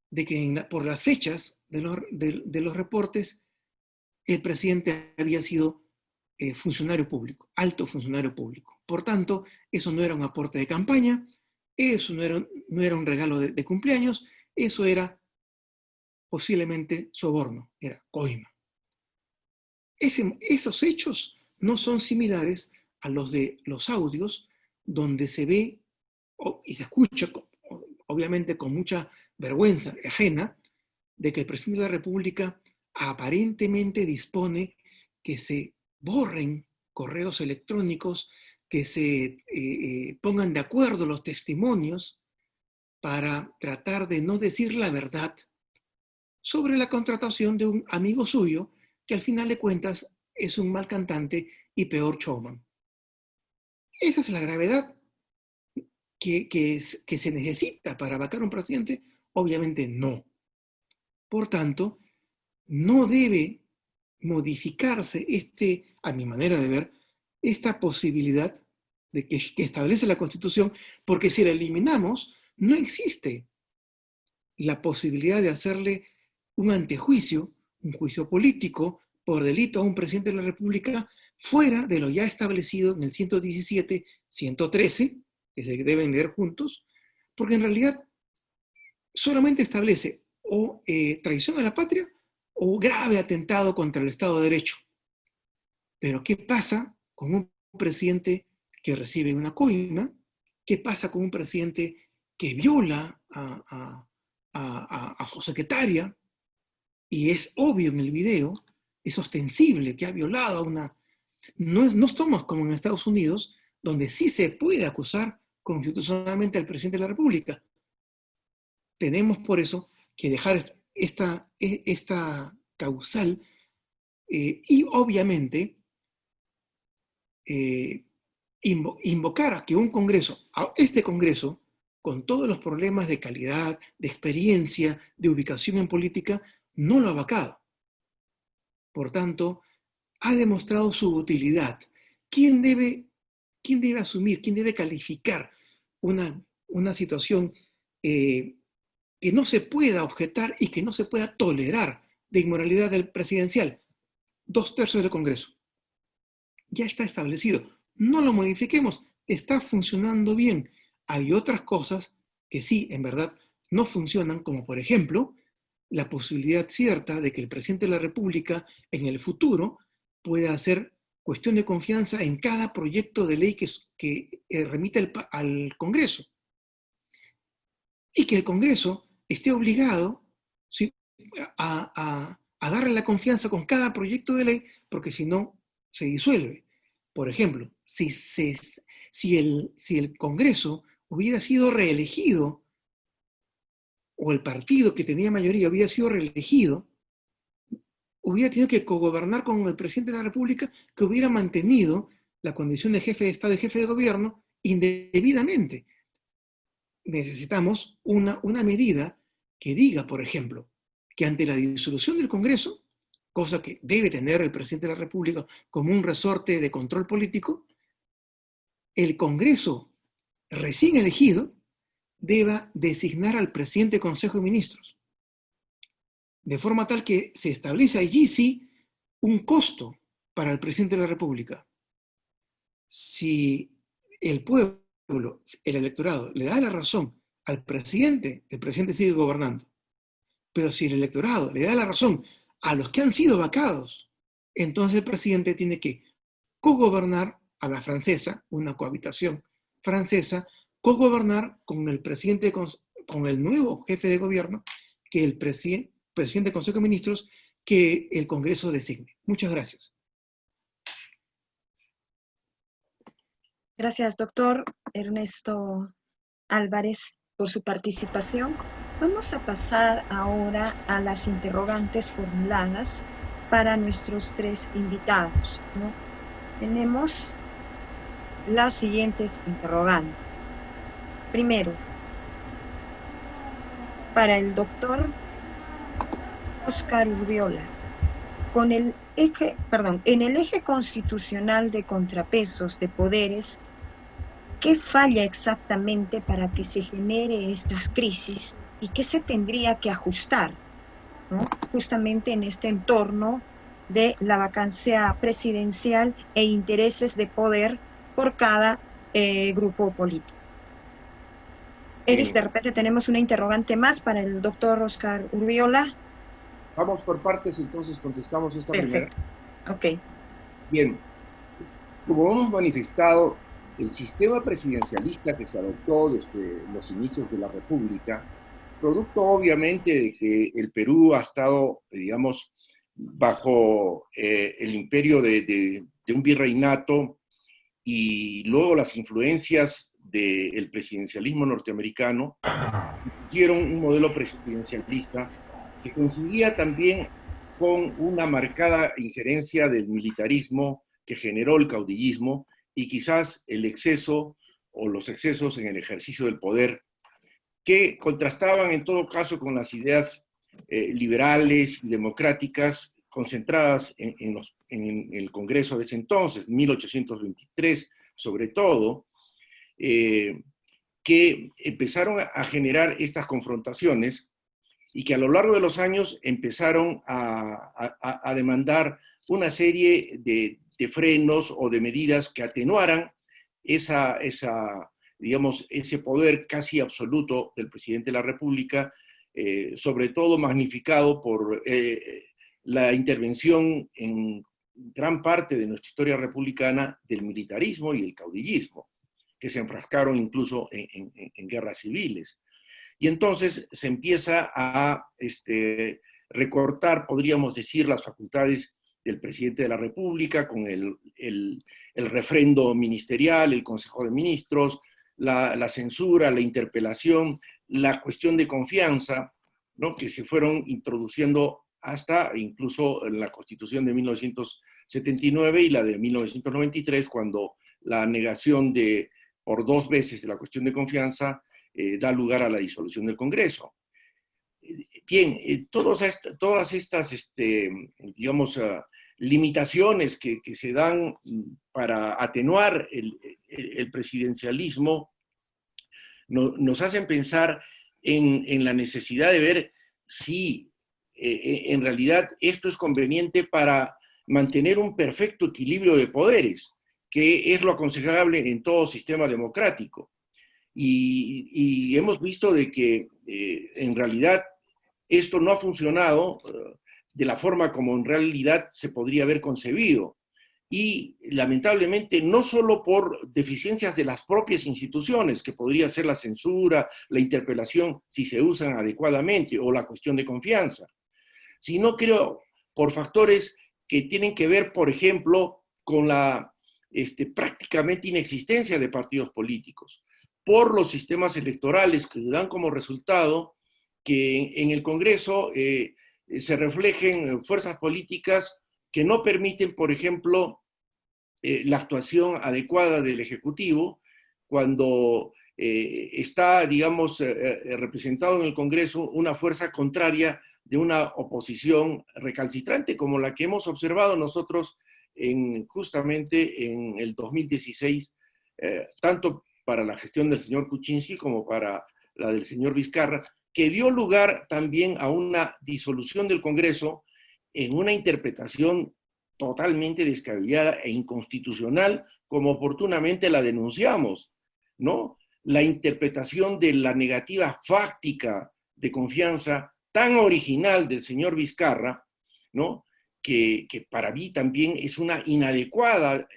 de que por las fechas de los reportes el presidente había sido funcionario público, alto funcionario público. Por tanto, eso no era un aporte de campaña, eso no era un regalo de cumpleaños, eso era posiblemente soborno, era coima. Esos hechos no son similares a los de los audios donde se ve y se escucha, obviamente con mucha vergüenza ajena, de que el presidente de la República aparentemente dispone que se borren correos electrónicos, que se pongan de acuerdo los testimonios para tratar de no decir la verdad sobre la contratación de un amigo suyo que al final de cuentas es un mal cantante y peor showman. Esa es la gravedad que se necesita para vacar a un presidente. Obviamente no. Por tanto, no debe modificarse a mi manera de ver, esta posibilidad de que establece la Constitución, porque si la eliminamos, no existe la posibilidad de hacerle un antejuicio, un juicio político por delito a un presidente de la República fuera de lo ya establecido en el 117, 113, que se deben leer juntos, porque en realidad solamente establece o traición a la patria o grave atentado contra el Estado de Derecho. Pero ¿qué pasa con un presidente que recibe una coima? ¿Qué pasa con un presidente que viola a su secretaria? Y es obvio en el video, es ostensible que ha violado a una... No estamos como en Estados Unidos, donde sí se puede acusar constitucionalmente al presidente de la República. Tenemos por eso que dejar esta causal y obviamente invocar a que un Congreso, a este Congreso, con todos los problemas de calidad, de experiencia, de ubicación en política, no lo ha vacado. Por tanto, ha demostrado su utilidad. ¿Quién debe asumir, quién debe calificar una situación que no se pueda objetar y que no se pueda tolerar de inmoralidad del presidencial? 2/3 del Congreso. Ya está establecido. No lo modifiquemos. Está funcionando bien. Hay otras cosas que sí, en verdad, no funcionan, como por ejemplo, la posibilidad cierta de que el presidente de la República en el futuro pueda hacer cuestión de confianza en cada proyecto de ley que remite al Congreso. Y que el Congreso esté obligado, ¿sí?, a darle la confianza con cada proyecto de ley, porque si no, se disuelve. Por ejemplo, si el Congreso hubiera sido reelegido, o el partido que tenía mayoría hubiera sido reelegido, hubiera tenido que cogobernar con el presidente de la República, que hubiera mantenido la condición de jefe de Estado y jefe de gobierno indebidamente. Necesitamos una medida que diga, por ejemplo, que ante la disolución del Congreso, cosa que debe tener el presidente de la República como un resorte de control político, el Congreso recién elegido deba designar al presidente del Consejo de Ministros, de forma tal que se establece allí sí un costo para el presidente de la República. Si el pueblo, el electorado, le da la razón al presidente, el presidente sigue gobernando. Pero si el electorado le da la razón a los que han sido vacados, entonces el presidente tiene que cogobernar a la francesa, una cohabitación francesa, cogobernar con el presidente, con el nuevo jefe de gobierno, que el presidente del Consejo de Ministros, que el Congreso designe. Muchas gracias. Gracias, doctor Ernesto Álvarez, por su participación. Vamos a pasar ahora a las interrogantes formuladas para nuestros tres invitados, ¿no? Tenemos las siguientes interrogantes. Primero, para el doctor Óscar Urbiola, en el eje constitucional de contrapesos de poderes, ¿qué falla exactamente para que se genere estas crisis y qué se tendría que ajustar, ¿no?, justamente en este entorno de la vacancia presidencial e intereses de poder por cada grupo político? Eric, de repente tenemos una interrogante más para el doctor Óscar Urbiola. Vamos por partes, entonces contestamos esta primera. Ok. Bien, como hemos manifestado, el sistema presidencialista que se adoptó desde los inicios de la República, producto obviamente de que el Perú ha estado, digamos, bajo el imperio de un virreinato y luego las influencias del presidencialismo norteamericano, hicieron un modelo presidencialista que coincidía también con una marcada injerencia del militarismo que generó el caudillismo y quizás el exceso o los excesos en el ejercicio del poder, que contrastaban en todo caso con las ideas liberales y democráticas concentradas en el Congreso de ese entonces, 1823 sobre todo, que empezaron a generar estas confrontaciones y que a lo largo de los años empezaron a demandar una serie de frenos o de medidas que atenuaran digamos, ese poder casi absoluto del presidente de la República, sobre todo magnificado por la intervención en gran parte de nuestra historia republicana del militarismo y el caudillismo, que se enfrascaron incluso en guerras civiles. Y entonces se empieza a recortar, podríamos decir, las facultades del presidente de la República con el refrendo ministerial, el Consejo de Ministros, la censura, la interpelación, la cuestión de confianza, ¿no?, que se fueron introduciendo hasta incluso en la Constitución de 1979 y la de 1993, cuando la negación por 2 veces de la cuestión de confianza da lugar a la disolución del Congreso. Bien, todas estas digamos, limitaciones que se dan para atenuar el presidencialismo nos hacen pensar en la necesidad de ver si en realidad esto es conveniente para mantener un perfecto equilibrio de poderes, que es lo aconsejable en todo sistema democrático. Y hemos visto de que en realidad esto no ha funcionado de la forma como en realidad se podría haber concebido. Y lamentablemente no solo por deficiencias de las propias instituciones, que podría ser la censura, la interpelación si se usan adecuadamente, o la cuestión de confianza, sino creo por factores que tienen que ver, por ejemplo, con la prácticamente inexistencia de partidos políticos, por los sistemas electorales que dan como resultado que en el Congreso se reflejen fuerzas políticas que no permiten, por ejemplo, la actuación adecuada del Ejecutivo cuando está, digamos, representado en el Congreso una fuerza contraria de una oposición recalcitrante como la que hemos observado nosotros justamente en el 2016, tanto para la gestión del señor Kuczynski como para la del señor Vizcarra, que dio lugar también a una disolución del Congreso en una interpretación totalmente descabellada e inconstitucional, como oportunamente la denunciamos, ¿no? La interpretación de la negativa fáctica de confianza tan original del señor Vizcarra, ¿no? Que para mí también es una inadecuada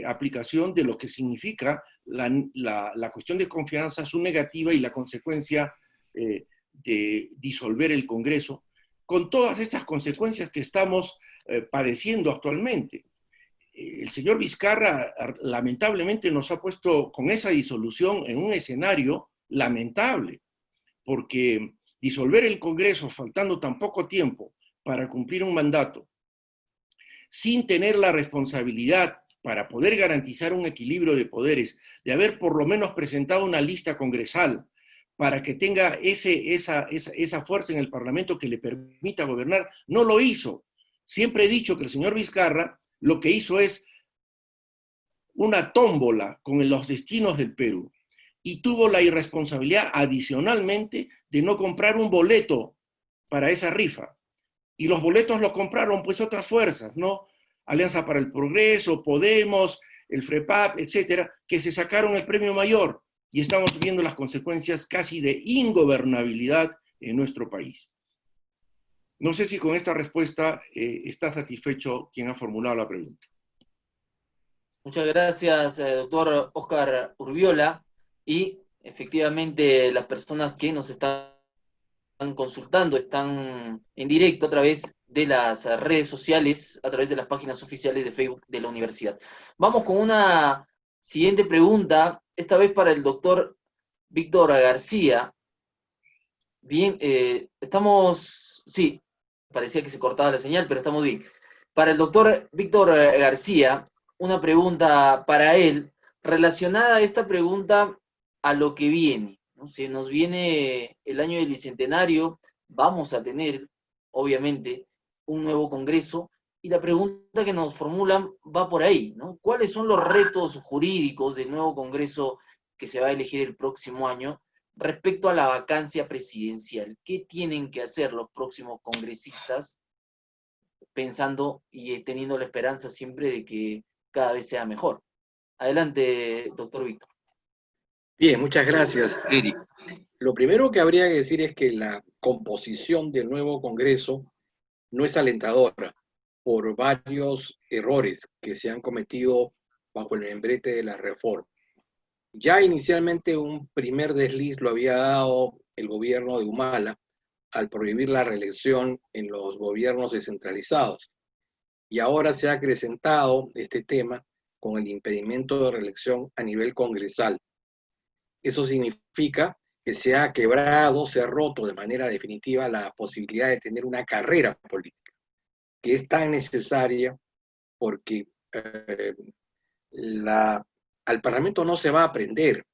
aplicación de lo que significa la cuestión de confianza, su negativa y la consecuencia de disolver el Congreso, con todas estas consecuencias que estamos padeciendo actualmente. El señor Vizcarra lamentablemente nos ha puesto con esa disolución en un escenario lamentable, porque disolver el Congreso faltando tan poco tiempo para cumplir un mandato, sin tener la responsabilidad para poder garantizar un equilibrio de poderes, de haber por lo menos presentado una lista congresal para que tenga esa fuerza en el Parlamento que le permita gobernar, no lo hizo. Siempre he dicho que el señor Vizcarra lo que hizo es una tómbola con los destinos del Perú y tuvo la irresponsabilidad adicionalmente de no comprar un boleto para esa rifa. Y los boletos los compraron pues otras fuerzas, ¿no? Alianza para el Progreso, Podemos, el FREPAP, etcétera, que se sacaron el premio mayor y estamos viendo las consecuencias casi de ingobernabilidad en nuestro país. No sé si con esta respuesta está satisfecho quien ha formulado la pregunta. Muchas gracias, doctor Óscar Urbiola. Y efectivamente las personas que nos están consultando están en directo a través de las redes sociales, a través de las páginas oficiales de Facebook de la universidad. Vamos con una siguiente pregunta, esta vez para el doctor Víctor García. Bien, sí, parecía que se cortaba la señal, pero estamos bien. Para el doctor Víctor García, una pregunta para él, relacionada a esta pregunta a lo que viene, ¿no? Si nos viene el año del Bicentenario, vamos a tener, obviamente, un nuevo Congreso, y la pregunta que nos formulan va por ahí, ¿no? ¿Cuáles son los retos jurídicos del nuevo Congreso que se va a elegir el próximo año respecto a la vacancia presidencial? ¿Qué tienen que hacer los próximos congresistas pensando y teniendo la esperanza siempre de que cada vez sea mejor? Adelante, doctor Víctor. Bien, muchas gracias, Eric. Lo primero que habría que decir es que la composición del nuevo Congreso no es alentadora por varios errores que se han cometido bajo el membrete de la reforma. Ya inicialmente un primer desliz lo había dado el gobierno de Humala al prohibir la reelección en los gobiernos descentralizados. Y ahora se ha acrecentado este tema con el impedimento de reelección a nivel congresal. Eso significa que se ha quebrado, se ha roto de manera definitiva la posibilidad de tener una carrera política, que es tan necesaria porque al Parlamento no se va a aprender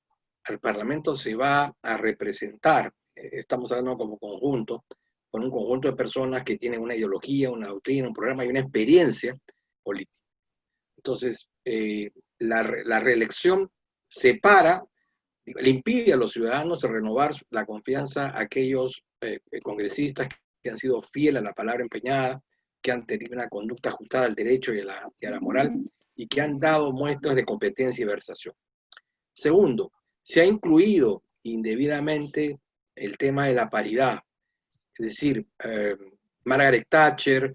al Parlamento se va a representar, estamos hablando como conjunto, con un conjunto de personas que tienen una ideología, una doctrina, un programa y una experiencia política. Entonces, la reelección separa, le impide a los ciudadanos renovar la confianza a aquellos congresistas que han sido fieles a la palabra empeñada, que han tenido una conducta ajustada al derecho y a la moral, y que han dado muestras de competencia y versación. Segundo, se ha incluido indebidamente el tema de la paridad, es decir, Margaret Thatcher,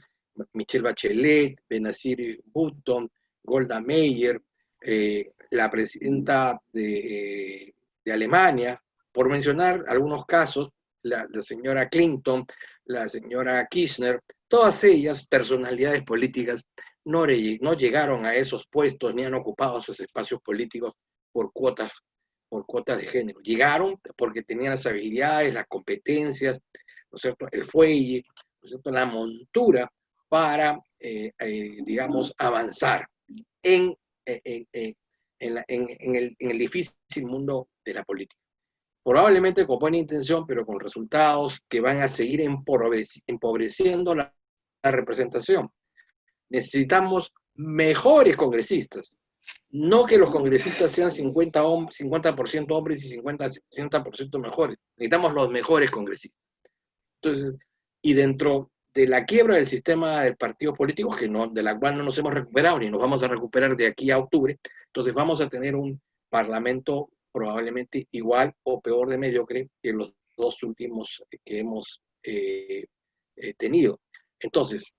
Michelle Bachelet, Benazir Bhutto, Golda Meir, la presidenta de Alemania, por mencionar algunos casos, la señora Clinton, la señora Kirchner, todas ellas, personalidades políticas, no llegaron a esos puestos ni han ocupado esos espacios políticos por cuotas de género. Llegaron porque tenían las habilidades, las competencias, ¿no es cierto?, el fuelle, ¿no es cierto?, la montura para, digamos, avanzar en el difícil mundo de la política. Probablemente con buena intención, pero con resultados que van a seguir empobreciendo la representación. Necesitamos mejores congresistas, no que los congresistas sean 50% hombres y 60% mejores. Necesitamos los mejores congresistas. Entonces, y dentro de la quiebra del sistema de partidos políticos, de la cual no nos hemos recuperado ni nos vamos a recuperar de aquí a octubre, entonces vamos a tener un parlamento probablemente igual o peor de mediocre que los dos últimos que hemos tenido. Entonces,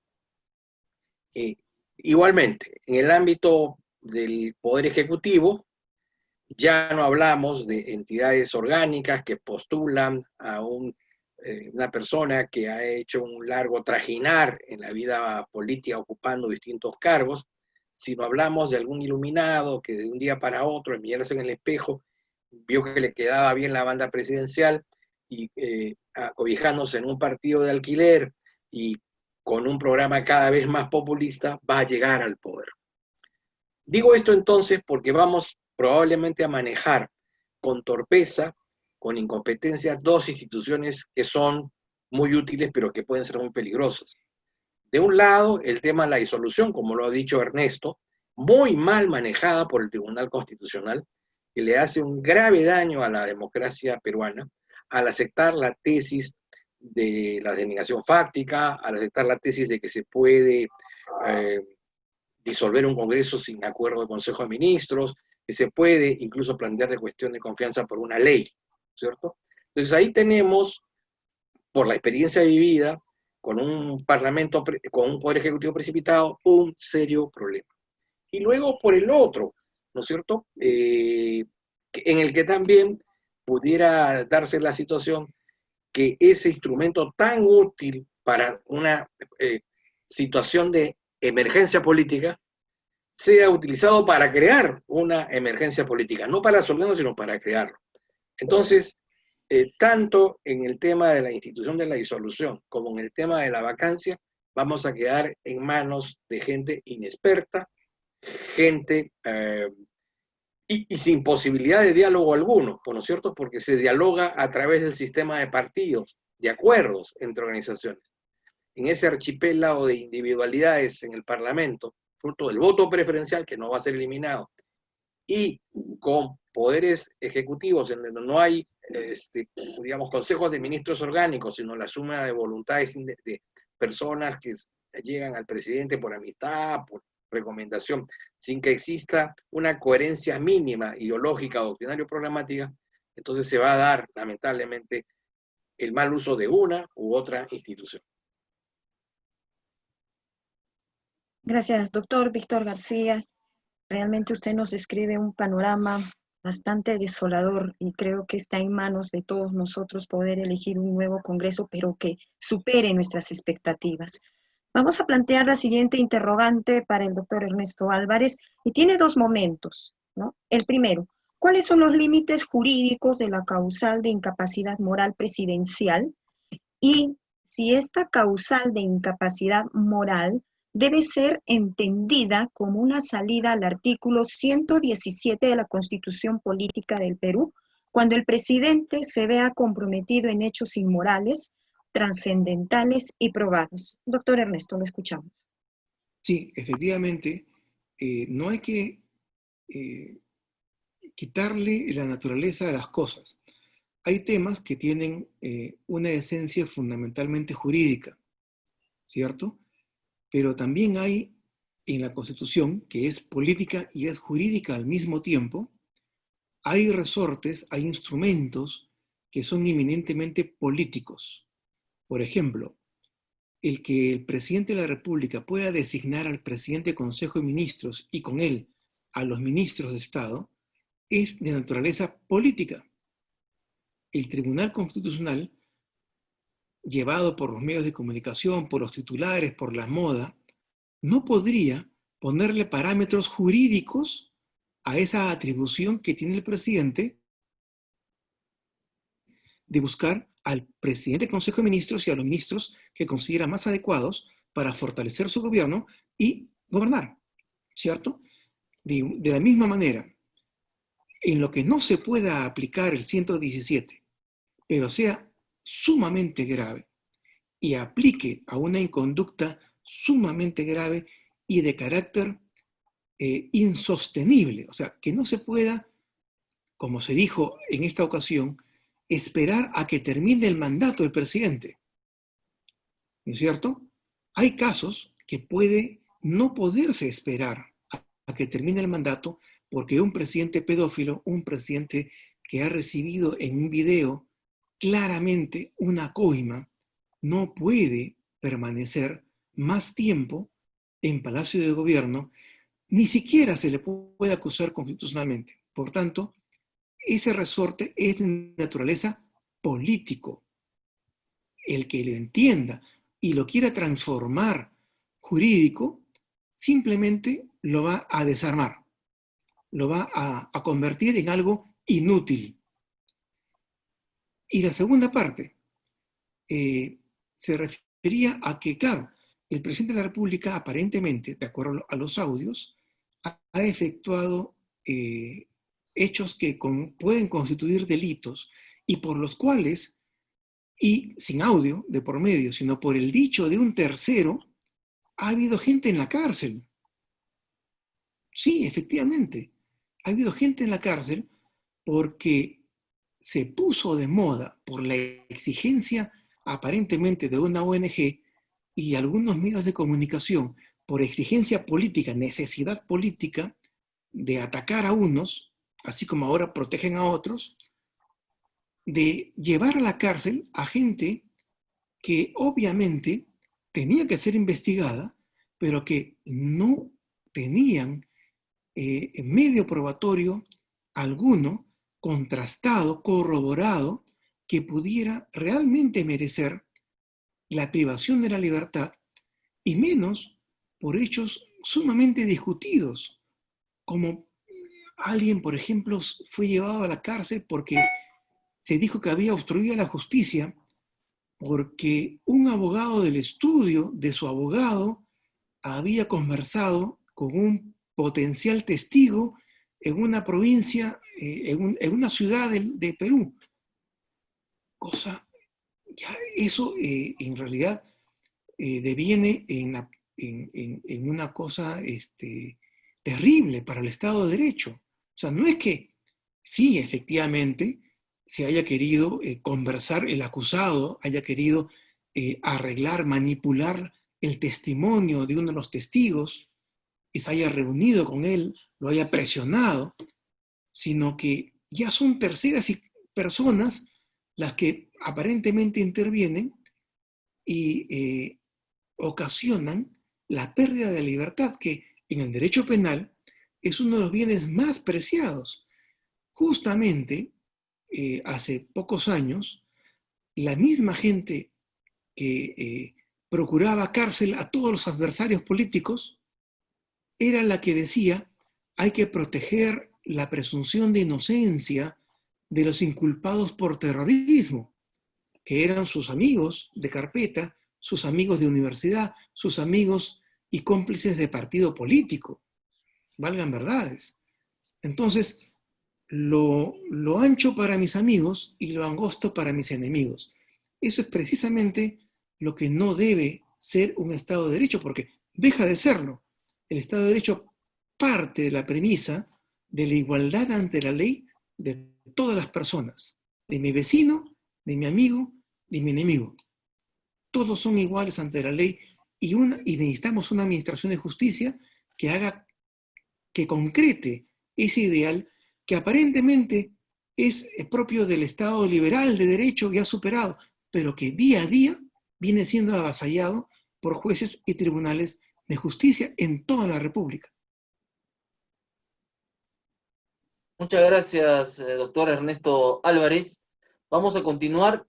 igualmente, en el ámbito del Poder Ejecutivo, ya no hablamos de entidades orgánicas que postulan a una persona que ha hecho un largo trajinar en la vida política ocupando distintos cargos, sino hablamos de algún iluminado que de un día para otro, al mirarse en el espejo, vio que le quedaba bien la banda presidencial y acobijándose en un partido de alquiler y con un programa cada vez más populista, va a llegar al poder. Digo esto entonces porque vamos probablemente a manejar con torpeza, con incompetencia, dos instituciones que son muy útiles, pero que pueden ser muy peligrosas. De un lado, el tema de la disolución, como lo ha dicho Ernesto, muy mal manejada por el Tribunal Constitucional, que le hace un grave daño a la democracia peruana, al aceptar la tesis de la denegación fáctica, al aceptar la tesis de que se puede disolver un Congreso sin acuerdo del Consejo de Ministros, que se puede incluso plantear de cuestión de confianza por una ley, ¿cierto? Entonces ahí tenemos, por la experiencia vivida, con un parlamento, con un poder ejecutivo precipitado, un serio problema. Y luego por el otro, ¿no es cierto?, en el que también pudiera darse la situación que ese instrumento tan útil para una situación de emergencia política sea utilizado para crear una emergencia política, no para resolverlo, sino para crearlo. Entonces, tanto en el tema de la institución de la disolución como en el tema de la vacancia, vamos a quedar en manos de gente inexperta, gente y sin posibilidad de diálogo alguno, ¿no es cierto? Porque se dialoga a través del sistema de partidos, de acuerdos entre organizaciones. En ese archipiélago de individualidades en el Parlamento, fruto del voto preferencial que no va a ser eliminado, y con poderes ejecutivos en donde no hay, digamos, consejos de ministros orgánicos, sino la suma de voluntades de personas que llegan al presidente por amistad, por recomendación, sin que exista una coherencia mínima, ideológica, doctrinaria o programática, entonces se va a dar, lamentablemente, el mal uso de una u otra institución. Gracias, doctor Víctor García. Realmente usted nos describe un panorama bastante desolador y creo que está en manos de todos nosotros poder elegir un nuevo Congreso, pero que supere nuestras expectativas. Vamos a plantear la siguiente interrogante para el doctor Ernesto Álvarez y tiene dos momentos, ¿no? El primero, ¿cuáles son los límites jurídicos de la causal de incapacidad moral presidencial? Y si esta causal de incapacidad moral debe ser entendida como una salida al artículo 117 de la Constitución Política del Perú, cuando el presidente se vea comprometido en hechos inmorales, trascendentales y probados. Doctor Ernesto, lo escuchamos. Sí, efectivamente, no hay que quitarle la naturaleza a las cosas. Hay temas que tienen una esencia fundamentalmente jurídica, ¿cierto? Pero también hay en la Constitución, que es política y es jurídica al mismo tiempo, hay resortes, hay instrumentos que son eminentemente políticos. Por ejemplo, el que el presidente de la República pueda designar al presidente del Consejo de Ministros y con él a los ministros de Estado es de naturaleza política. El Tribunal Constitucional, llevado por los medios de comunicación, por los titulares, por la moda, no podría ponerle parámetros jurídicos a esa atribución que tiene el presidente de buscar al presidente del Consejo de Ministros y a los ministros que considera más adecuados para fortalecer su gobierno y gobernar, ¿cierto? De la misma manera, en lo que no se pueda aplicar el 117, pero sea sumamente grave y aplique a una inconducta sumamente grave y de carácter insostenible, o sea, que no se pueda, como se dijo en esta ocasión, esperar a que termine el mandato del presidente. ¿No es cierto? Hay casos que puede no poderse esperar a que termine el mandato porque un presidente pedófilo, un presidente que ha recibido en un video claramente una coima, no puede permanecer más tiempo en Palacio de Gobierno, ni siquiera se le puede acusar constitucionalmente. Por tanto, ese resorte es de naturaleza político. El que lo entienda y lo quiera transformar jurídico, simplemente lo va a desarmar, lo va a convertir en algo inútil. Y la segunda parte se refería a que, claro, el presidente de la República aparentemente, de acuerdo a los audios, ha efectuado hechos que pueden constituir delitos y por los cuales, y sin audio de por medio, sino por el dicho de un tercero, ha habido gente en la cárcel. Sí, efectivamente, ha habido gente en la cárcel porque se puso de moda por la exigencia aparentemente de una ONG y algunos medios de comunicación por exigencia política, necesidad política de atacar a unos, así como ahora protegen a otros, de llevar a la cárcel a gente que obviamente tenía que ser investigada, pero que no tenían medio probatorio alguno contrastado, corroborado, que pudiera realmente merecer la privación de la libertad, y menos por hechos sumamente discutidos, como alguien, por ejemplo, fue llevado a la cárcel porque se dijo que había obstruido la justicia, porque un abogado del estudio de su abogado había conversado con un potencial testigo en una provincia, en una ciudad de Perú. Cosa, ya eso en realidad deviene en una cosa terrible para el Estado de Derecho. O sea, no es que sí, efectivamente, se haya querido conversar, el acusado haya querido arreglar, manipular el testimonio de uno de los testigos y se haya reunido con él, lo haya presionado, sino que ya son terceras personas las que aparentemente intervienen y ocasionan la pérdida de libertad, que en el derecho penal es uno de los bienes más preciados. Justamente, hace pocos años, la misma gente que procuraba cárcel a todos los adversarios políticos era la que decía hay que proteger la presunción de inocencia de los inculpados por terrorismo, que eran sus amigos de carpeta, sus amigos de universidad, sus amigos y cómplices de partido político. Valgan verdades. Entonces, lo ancho para mis amigos y lo angosto para mis enemigos. Eso es precisamente lo que no debe ser un Estado de Derecho, porque deja de serlo. El Estado de Derecho parte de la premisa de la igualdad ante la ley de todas las personas, de mi vecino, de mi amigo, de mi enemigo. Todos son iguales ante la ley y necesitamos una administración de justicia que concrete ese ideal que aparentemente es propio del Estado liberal de derecho ya superado, pero que día a día viene siendo avasallado por jueces y tribunales de justicia en toda la República. Muchas gracias, doctor Ernesto Álvarez. Vamos a continuar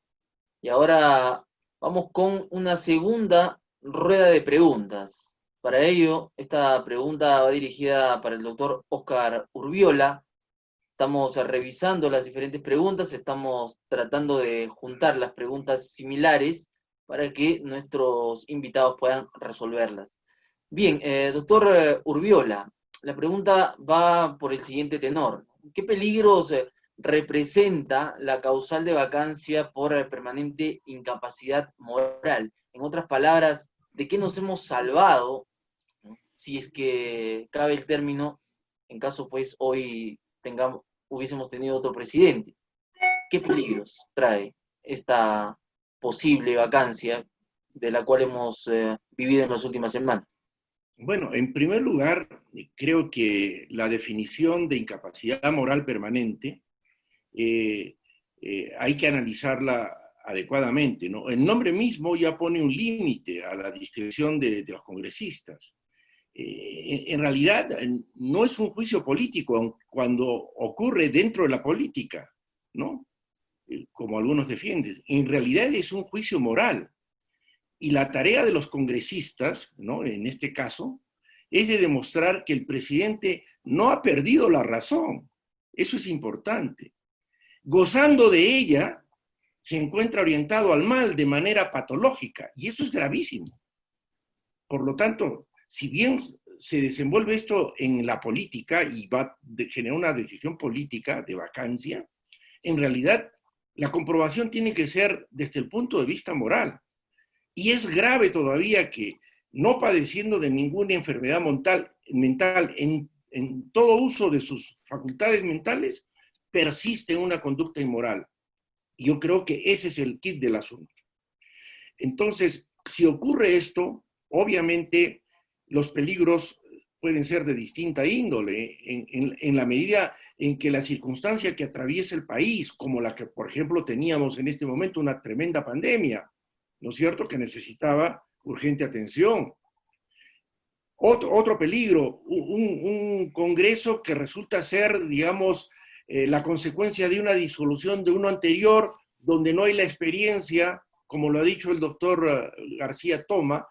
y ahora vamos con una segunda rueda de preguntas. Para ello, esta pregunta va dirigida para el doctor Óscar Urbiola. Estamos revisando las diferentes preguntas, estamos tratando de juntar las preguntas similares para que nuestros invitados puedan resolverlas. Bien, doctor Urbiola, la pregunta va por el siguiente tenor. ¿Qué peligros representa la causal de vacancia por permanente incapacidad moral? En otras palabras, ¿de qué nos hemos salvado, ¿no?, si es que cabe el término, en caso pues hoy hubiésemos tenido otro presidente? ¿Qué peligros trae esta posible vacancia de la cual hemos vivido en las últimas semanas? Bueno, en primer lugar, creo que la definición de incapacidad moral permanente hay que analizarla adecuadamente, ¿no? El nombre mismo ya pone un límite a la discreción de los congresistas. En realidad no es un juicio político cuando ocurre dentro de la política, ¿no? Como algunos defienden. En realidad es un juicio moral. Y la tarea de los congresistas, ¿no?, en este caso, es de demostrar que el presidente no ha perdido la razón. Eso es importante. Gozando de ella, se encuentra orientado al mal de manera patológica, y eso es gravísimo. Por lo tanto, si bien se desenvuelve esto en la política y va a generar una decisión política de vacancia, en realidad la comprobación tiene que ser desde el punto de vista moral. Y es grave todavía que, no padeciendo de ninguna enfermedad mental en todo uso de sus facultades mentales, persiste en una conducta inmoral. Y yo creo que ese es el kit del asunto. Entonces, si ocurre esto, obviamente los peligros pueden ser de distinta índole, en la medida en que la circunstancia que atraviesa el país, como la que, por ejemplo, teníamos en este momento, una tremenda pandemia, ¿no es cierto?, que necesitaba urgente atención. Otro peligro, un Congreso que resulta ser, digamos, la consecuencia de una disolución de uno anterior, donde no hay la experiencia, como lo ha dicho el doctor García Toma,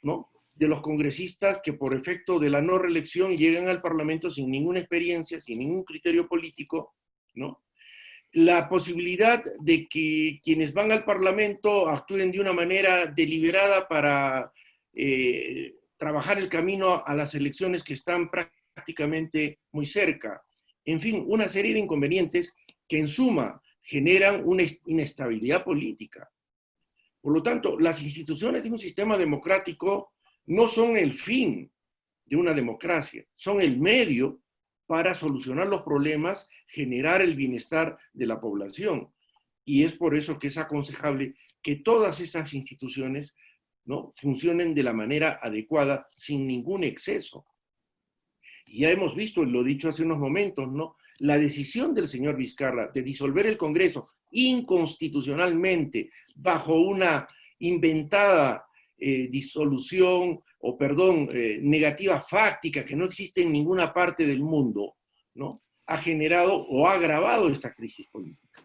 ¿no?, de los congresistas que por efecto de la no reelección llegan al Parlamento sin ninguna experiencia, sin ningún criterio político, ¿no? La posibilidad de que quienes van al Parlamento actúen de una manera deliberada para trabajar el camino a las elecciones que están prácticamente muy cerca. En fin, una serie de inconvenientes que en suma generan una inestabilidad política. Por lo tanto, las instituciones de un sistema democrático no son el fin de una democracia, son el medio para solucionar los problemas, generar el bienestar de la población. Y es por eso que es aconsejable que todas estas instituciones, ¿no?, funcionen de la manera adecuada, sin ningún exceso. Y ya hemos visto, lo dicho hace unos momentos, ¿no?, la decisión del señor Vizcarra de disolver el Congreso inconstitucionalmente bajo una inventada disolución o, perdón, negativa fáctica que no existe en ninguna parte del mundo, ¿no?, ha generado o ha agravado esta crisis política.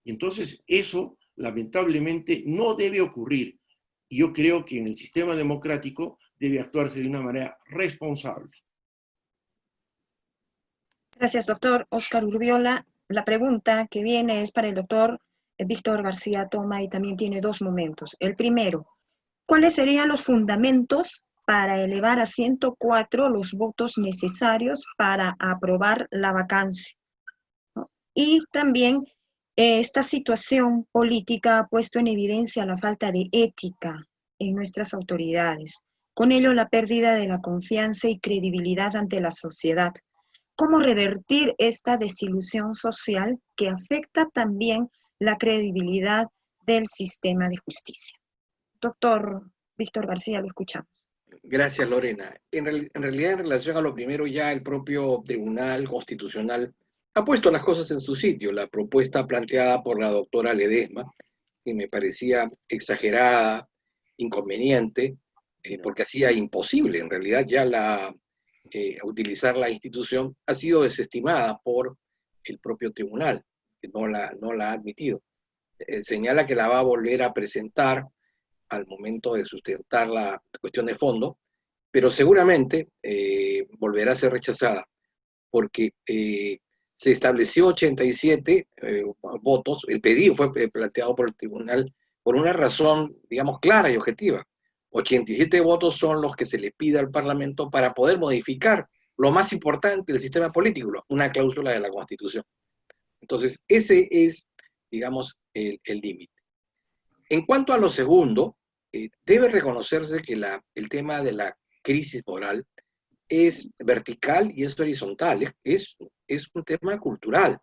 Y entonces eso, lamentablemente, no debe ocurrir. Y yo creo que en el sistema democrático debe actuarse de una manera responsable. Gracias, doctor Óscar Urbiola. La pregunta que viene es para el doctor Víctor García Toma y también tiene dos momentos. El primero, ¿cuáles serían los fundamentos para elevar a 104 los votos necesarios para aprobar la vacancia? Y también esta situación política ha puesto en evidencia la falta de ética en nuestras autoridades, con ello la pérdida de la confianza y credibilidad ante la sociedad. ¿Cómo revertir esta desilusión social que afecta también la credibilidad del sistema de justicia? Doctor Víctor García, lo escuchamos. Gracias, Lorena. En realidad, en relación a lo primero, ya el propio Tribunal Constitucional ha puesto las cosas en su sitio. La propuesta planteada por la doctora Ledesma, que me parecía exagerada, inconveniente, porque hacía imposible, en realidad, ya utilizar la institución, ha sido desestimada por el propio tribunal, que no la ha admitido. Señala que la va a volver a presentar al momento de sustentar la cuestión de fondo, pero seguramente volverá a ser rechazada, porque se estableció 87 votos, el pedido fue planteado por el tribunal por una razón, digamos, clara y objetiva. 87 votos son los que se le pide al Parlamento para poder modificar lo más importante del sistema político, una cláusula de la Constitución. Entonces, ese es, digamos, el límite. En cuanto a lo segundo, debe reconocerse que el tema de la crisis moral es vertical y es horizontal, es un tema cultural,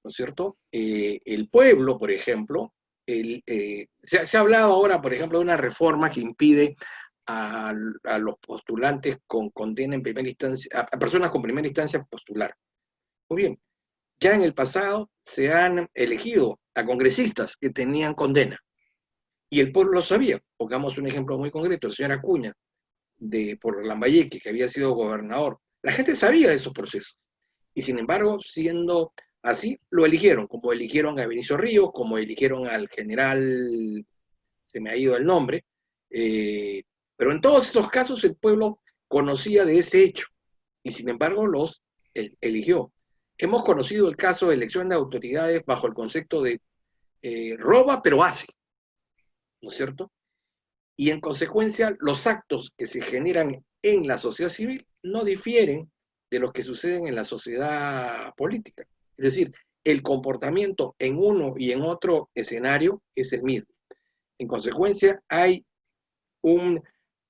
¿no es cierto? El pueblo, por ejemplo, se ha hablado ahora, por ejemplo, de una reforma que impide a los postulantes con condena en primera instancia, a personas con primera instancia postular. Muy bien, ya en el pasado se han elegido a congresistas que tenían condena. Y el pueblo lo sabía. Pongamos un ejemplo muy concreto, el señor Acuña, por Lambayeque, que había sido gobernador. La gente sabía de esos procesos. Y sin embargo, siendo así, lo eligieron, como eligieron a Benicio Ríos, como eligieron al general, se me ha ido el nombre, pero en todos esos casos el pueblo conocía de ese hecho, y sin embargo los eligió. Hemos conocido el caso de elección de autoridades bajo el concepto de roba pero hace, ¿no es cierto? Y en consecuencia, los actos que se generan en la sociedad civil no difieren de los que suceden en la sociedad política. Es decir, el comportamiento en uno y en otro escenario es el mismo. En consecuencia, hay un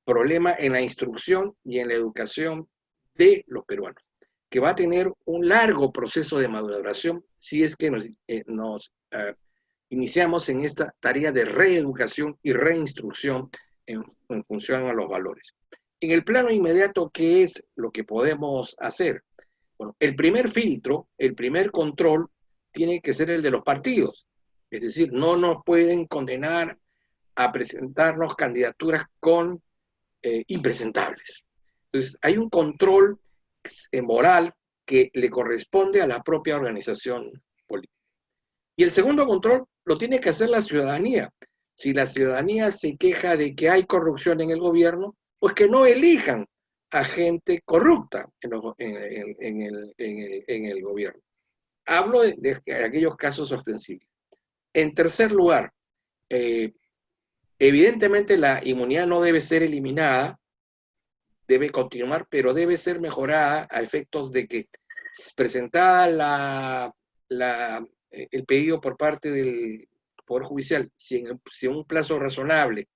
problema en la instrucción y en la educación de los peruanos, que va a tener un largo proceso de maduración si es que nos iniciamos en esta tarea de reeducación y reinstrucción en función a los valores. En el plano inmediato, ¿qué es lo que podemos hacer? Bueno, el primer filtro, el primer control, tiene que ser el de los partidos. Es decir, no nos pueden condenar a presentarnos candidaturas con impresentables. Entonces, hay un control moral que le corresponde a la propia organización política. Y el segundo control lo tiene que hacer la ciudadanía. Si la ciudadanía se queja de que hay corrupción en el gobierno, pues que no elijan a gente corrupta en el gobierno. Hablo de aquellos casos ostensibles. En tercer lugar, evidentemente la inmunidad no debe ser eliminada, debe continuar, pero debe ser mejorada a efectos de que, presentada el pedido por parte del Poder Judicial, si en un plazo razonable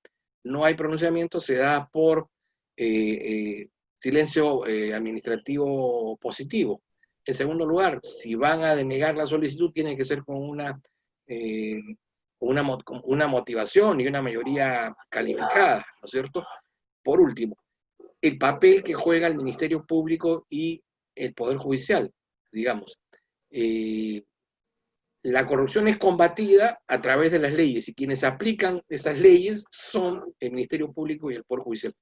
no hay pronunciamiento, se da por silencio administrativo positivo. En segundo lugar, si van a denegar la solicitud, tiene que ser con una motivación y una mayoría calificada, ¿no es cierto? Por último, el papel que juega el Ministerio Público y el Poder Judicial, digamos. La corrupción es combatida a través de las leyes, y quienes aplican esas leyes son el Ministerio Público y el Poder Judicial.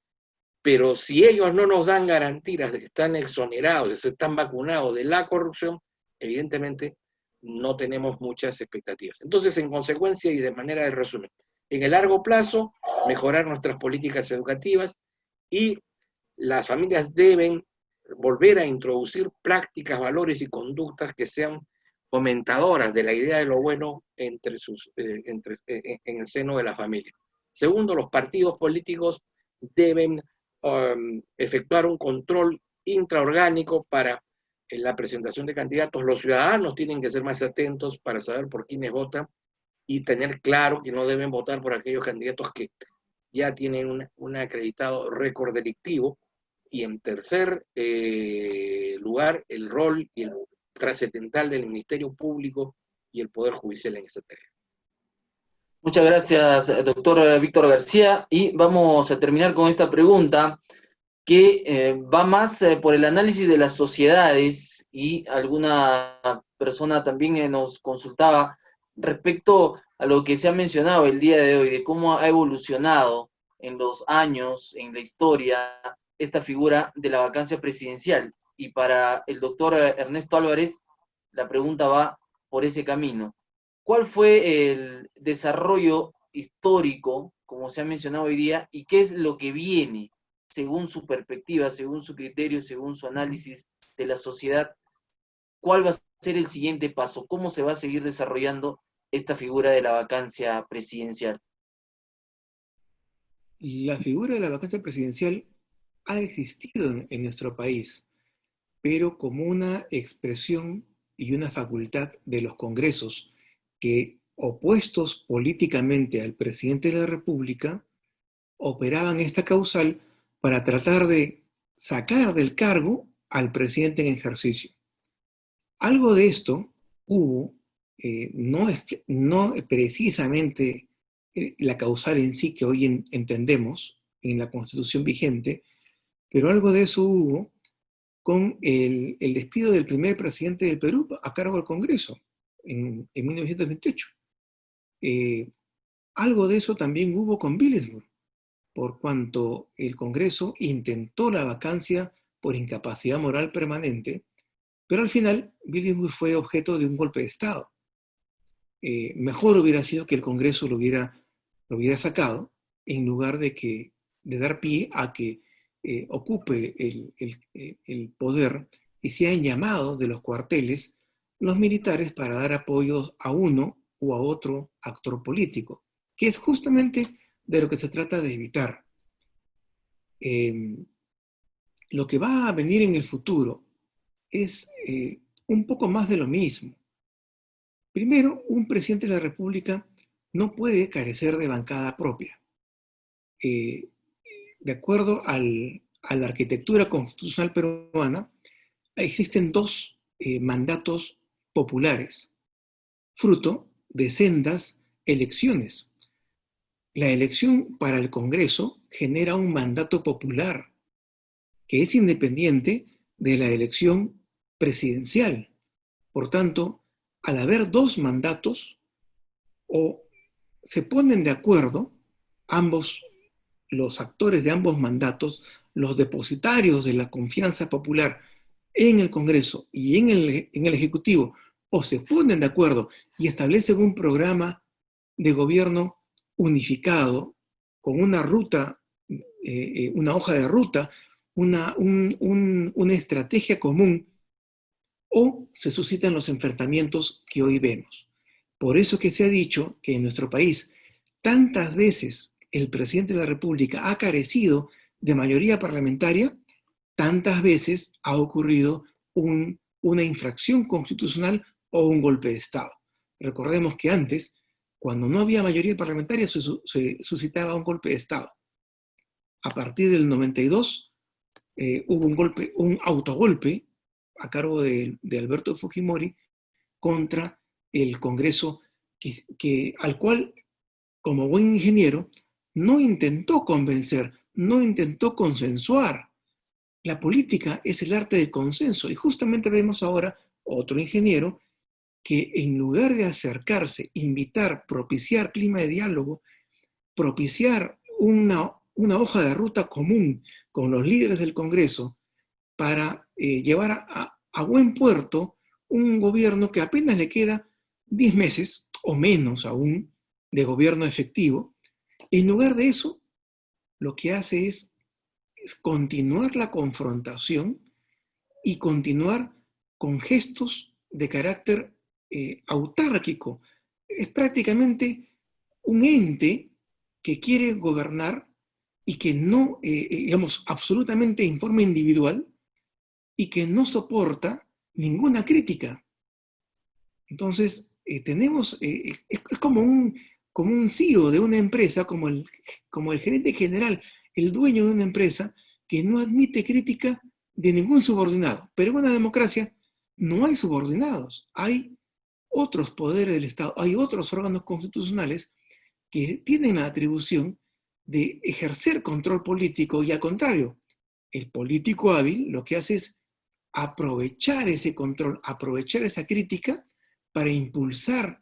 Pero si ellos no nos dan garantías de que están exonerados, de que están vacunados de la corrupción, evidentemente no tenemos muchas expectativas. Entonces, en consecuencia y de manera de resumen, en el largo plazo, mejorar nuestras políticas educativas, y las familias deben volver a introducir prácticas, valores y conductas que sean fomentadoras de la idea de lo bueno en el seno de la familia. Segundo, los partidos políticos deben efectuar un control intraorgánico para en la presentación de candidatos, los ciudadanos tienen que ser más atentos para saber por quiénes votan y tener claro que no deben votar por aquellos candidatos que ya tienen un acreditado récord delictivo. Y en tercer lugar, el rol y el trascendental del Ministerio Público y el Poder Judicial en esta tarea. Muchas gracias, doctor Víctor García. Y vamos a terminar con esta pregunta que va más por el análisis de las sociedades, y alguna persona también nos consultaba respecto a lo que se ha mencionado el día de hoy, de cómo ha evolucionado en los años, en la historia, esta figura de la vacancia presidencial. Y para el doctor Ernesto Álvarez, la pregunta va por ese camino. ¿Cuál fue el desarrollo histórico, como se ha mencionado hoy día, y qué es lo que viene, según su perspectiva, según su criterio, según su análisis de la sociedad? ¿Cuál va a ser el siguiente paso? ¿Cómo se va a seguir desarrollando esta figura de la vacancia presidencial? La figura de la vacancia presidencial ha existido en nuestro país, pero como una expresión y una facultad de los congresos que, opuestos políticamente al presidente de la República, operaban esta causal para tratar de sacar del cargo al presidente en ejercicio. Algo de esto hubo, no precisamente la causal en sí que hoy entendemos en la Constitución vigente, pero algo de eso hubo con el despido del primer presidente del Perú a cargo del Congreso en 1928. Algo de eso también hubo con Billetsburg, por cuanto el Congreso intentó la vacancia por incapacidad moral permanente, pero al final Billetsburg fue objeto de un golpe de Estado. Mejor hubiera sido que el Congreso lo hubiera sacado, en lugar de dar pie a que ocupe el poder y sean llamados de los cuarteles los militares para dar apoyo a uno o a otro actor político, que es justamente de lo que se trata de evitar. Lo que va a venir en el futuro es un poco más de lo mismo. Primero, un presidente de la República no puede carecer de bancada propia. De acuerdo a la arquitectura constitucional peruana, existen dos mandatos populares, fruto de sendas elecciones. La elección para el Congreso genera un mandato popular que es independiente de la elección presidencial. Por tanto, al haber dos mandatos, o se ponen de acuerdo los actores de ambos mandatos, los depositarios de la confianza popular en el Congreso y en el Ejecutivo, o se ponen de acuerdo y establecen un programa de gobierno unificado, con una ruta, una hoja de ruta, una estrategia común, o se suscitan los enfrentamientos que hoy vemos. Por eso que se ha dicho que en nuestro país tantas veces el presidente de la República ha carecido de mayoría parlamentaria, tantas veces ha ocurrido una infracción constitucional o un golpe de Estado. Recordemos que antes, cuando no había mayoría parlamentaria, se suscitaba un golpe de Estado. A partir del 92 hubo un autogolpe a cargo de Alberto Fujimori contra el Congreso, al cual, como buen ingeniero, no intentó convencer, no intentó consensuar. La política es el arte del consenso, y justamente vemos ahora otro ingeniero que, en lugar de acercarse, invitar, propiciar clima de diálogo, propiciar una hoja de ruta común con los líderes del Congreso para llevar a buen puerto un gobierno que apenas le queda 10 meses o menos aún de gobierno efectivo. En lugar de eso, lo que hace es continuar la confrontación y continuar con gestos de carácter autárquico. Es prácticamente un ente que quiere gobernar y que no, digamos, absolutamente en forma individual, y que no soporta ninguna crítica. Entonces, tenemos, es como un CEO de una empresa, como el gerente general, el dueño de una empresa, que no admite crítica de ningún subordinado. Pero en una democracia no hay subordinados, hay otros poderes del Estado, hay otros órganos constitucionales que tienen la atribución de ejercer control político y al contrario, el político hábil lo que hace es aprovechar ese control, aprovechar esa crítica para impulsar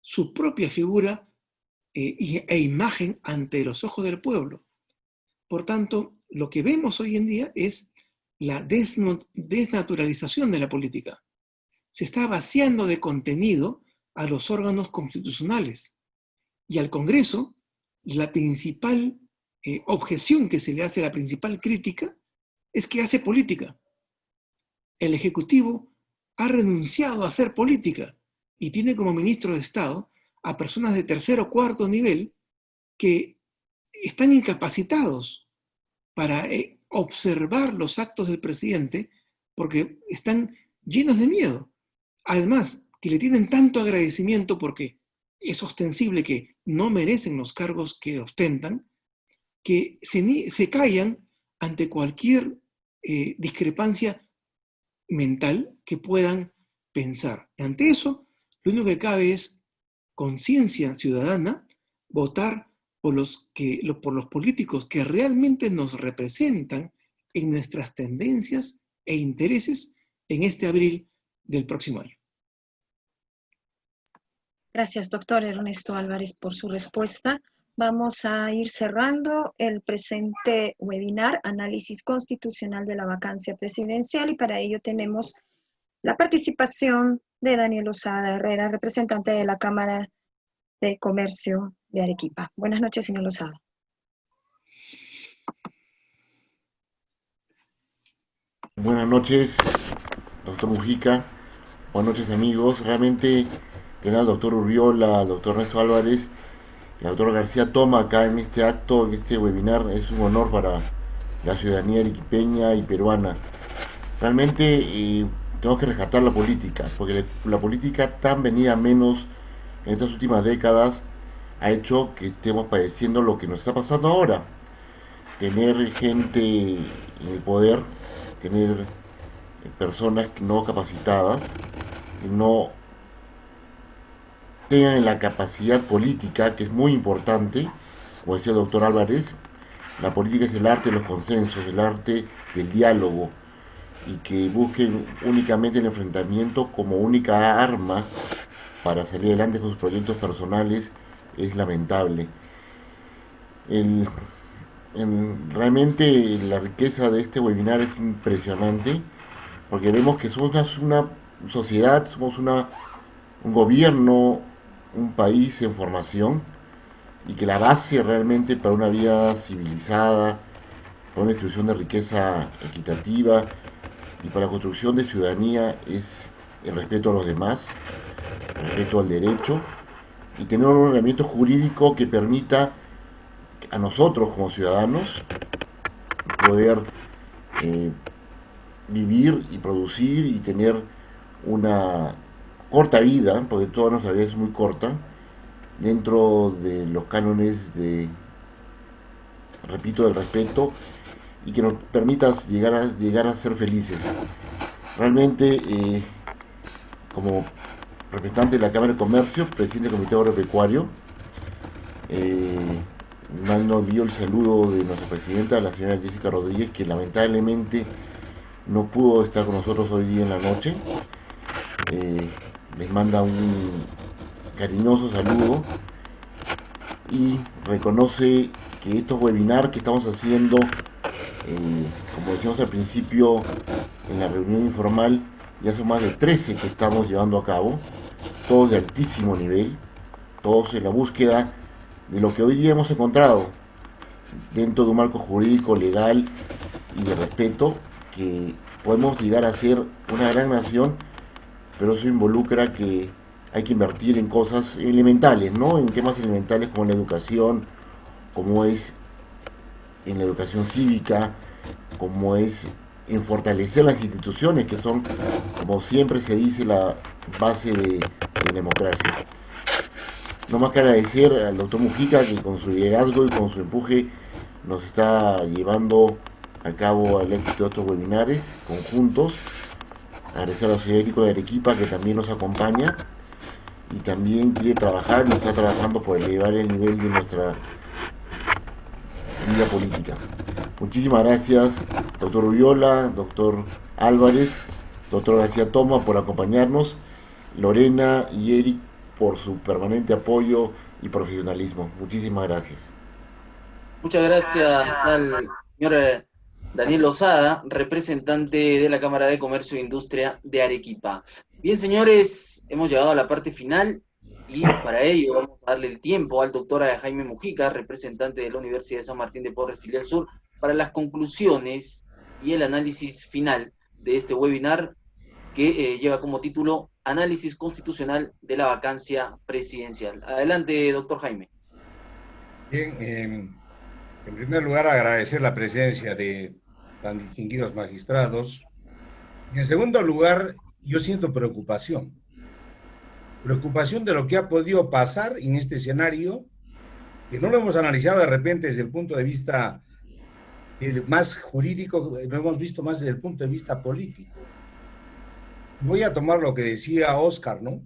su propia figura e imagen ante los ojos del pueblo. Por tanto, lo que vemos hoy en día es la desnaturalización de la política. Se está vaciando de contenido a los órganos constitucionales y al Congreso. La principal objeción que se le hace, la principal crítica, es que hace política. El Ejecutivo ha renunciado a hacer política y tiene como ministro de Estado a personas de tercer o cuarto nivel que están incapacitados para observar los actos del presidente porque están llenos de miedo. Además, que le tienen tanto agradecimiento porque es ostensible que no merecen los cargos que ostentan, que se callan ante cualquier discrepancia mental que puedan pensar. Ante eso, lo único que cabe es conciencia ciudadana, votar por los políticos que realmente nos representan en nuestras tendencias e intereses en este abril del próximo año. Gracias, doctor Ernesto Álvarez, por su respuesta. Vamos a ir cerrando el presente webinar, Análisis Constitucional de la Vacancia Presidencial, y para ello tenemos la participación de Daniel Lozada Herrera, representante de la Cámara de Comercio de Arequipa. Buenas noches, señor Lozada. Buenas noches, doctor Mujica. Buenas noches, amigos. Realmente tener al doctor Urbiola, al doctor Ernesto Álvarez y al doctor García Toma acá en este acto, en este webinar, es un honor para la ciudadanía arequipeña y peruana. Realmente tenemos que rescatar la política, porque la política tan venida a menos en estas últimas décadas ha hecho que estemos padeciendo lo que nos está pasando ahora. Tener gente en el poder, tener personas no capacitadas, que no tengan la capacidad política, que es muy importante, como decía el doctor Álvarez. La política es el arte de los consensos, el arte del diálogo, y que busquen únicamente el enfrentamiento como única arma para salir adelante con sus proyectos personales es lamentable. Realmente la riqueza de este webinar es impresionante, porque vemos que somos una sociedad, somos un gobierno, un país en formación, y que la base realmente para una vida civilizada, para una distribución de riqueza equitativa y para la construcción de ciudadanía es el respeto a los demás, el respeto al derecho, y tener un ordenamiento jurídico que permita a nosotros como ciudadanos poder vivir y producir y tener una corta vida, porque toda nuestra vida es muy corta, dentro de los cánones repito, del respeto, y que nos permita llegar a ser felices. Realmente, como representante de la Cámara de Comercio, presidente del Comité Agropecuario, mando envío el saludo de nuestra presidenta, la señora Jessica Rodríguez, que lamentablemente no pudo estar con nosotros hoy día en la noche. Les manda un cariñoso saludo y reconoce que estos webinars que estamos haciendo, como decíamos al principio en la reunión informal, ya son más de 13 que estamos llevando a cabo, todos de altísimo nivel, todos en la búsqueda de lo que hoy día hemos encontrado dentro de un marco jurídico, legal y de respeto, que podemos llegar a ser una gran nación, pero eso involucra que hay que invertir en cosas elementales, ¿no? En temas elementales como la educación, como es en la educación cívica, como es en fortalecer las instituciones, que son, como siempre se dice, la base de democracia. No más que agradecer al doctor Mujica, que con su liderazgo y con su empuje nos está llevando a cabo el éxito de estos webinares conjuntos. Agradecer a los Federico de Arequipa, que también nos acompaña y también quiere trabajar y está trabajando por elevar el nivel de nuestra vida política. Muchísimas gracias, doctor Urbiola, doctor Álvarez, doctor García Toma, por acompañarnos, Lorena y Eric por su permanente apoyo y profesionalismo. Muchísimas gracias. Muchas gracias al señor Daniel Lozada, representante de la Cámara de Comercio e Industria de Arequipa. Bien, señores, hemos llegado a la parte final y para ello vamos a darle el tiempo al doctor Jaime Mujica, representante de la Universidad de San Martín de Porres, Filial Sur, para las conclusiones y el análisis final de este webinar que lleva como título Análisis Constitucional de la Vacancia Presidencial. Adelante, doctor Jaime. Bien, en primer lugar agradecer la presencia de tan distinguidos magistrados. En segundo lugar, yo siento preocupación de lo que ha podido pasar en este escenario, que no lo hemos analizado de repente desde el punto de vista más jurídico, lo hemos visto más desde el punto de vista político. Voy a tomar lo que decía Oscar, ¿no?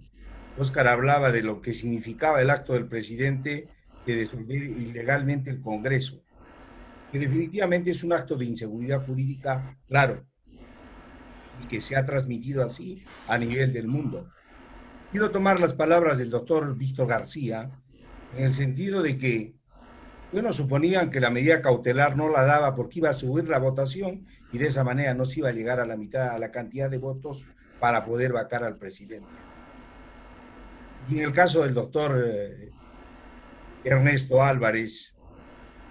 Oscar hablaba de lo que significaba el acto del presidente de disolver ilegalmente el Congreso, que definitivamente es un acto de inseguridad jurídica, claro, y que se ha transmitido así a nivel del mundo. Quiero tomar las palabras del doctor Víctor García en el sentido de que, bueno, suponían que la medida cautelar no la daba porque iba a subir la votación y de esa manera no se iba a llegar a la mitad, a la cantidad de votos para poder vacar al presidente. Y en el caso del doctor Ernesto Álvarez,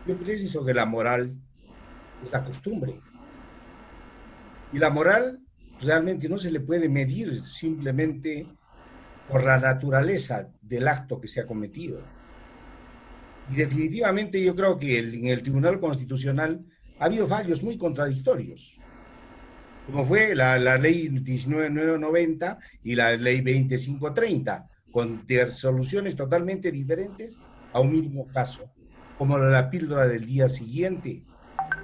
yo pienso que la moral es la costumbre. Y la moral realmente no se le puede medir simplemente por la naturaleza del acto que se ha cometido. Y definitivamente yo creo que en el Tribunal Constitucional ha habido fallos muy contradictorios, como fue la ley 1990 y la ley 2530, con resoluciones totalmente diferentes a un mismo caso, como la píldora del día siguiente,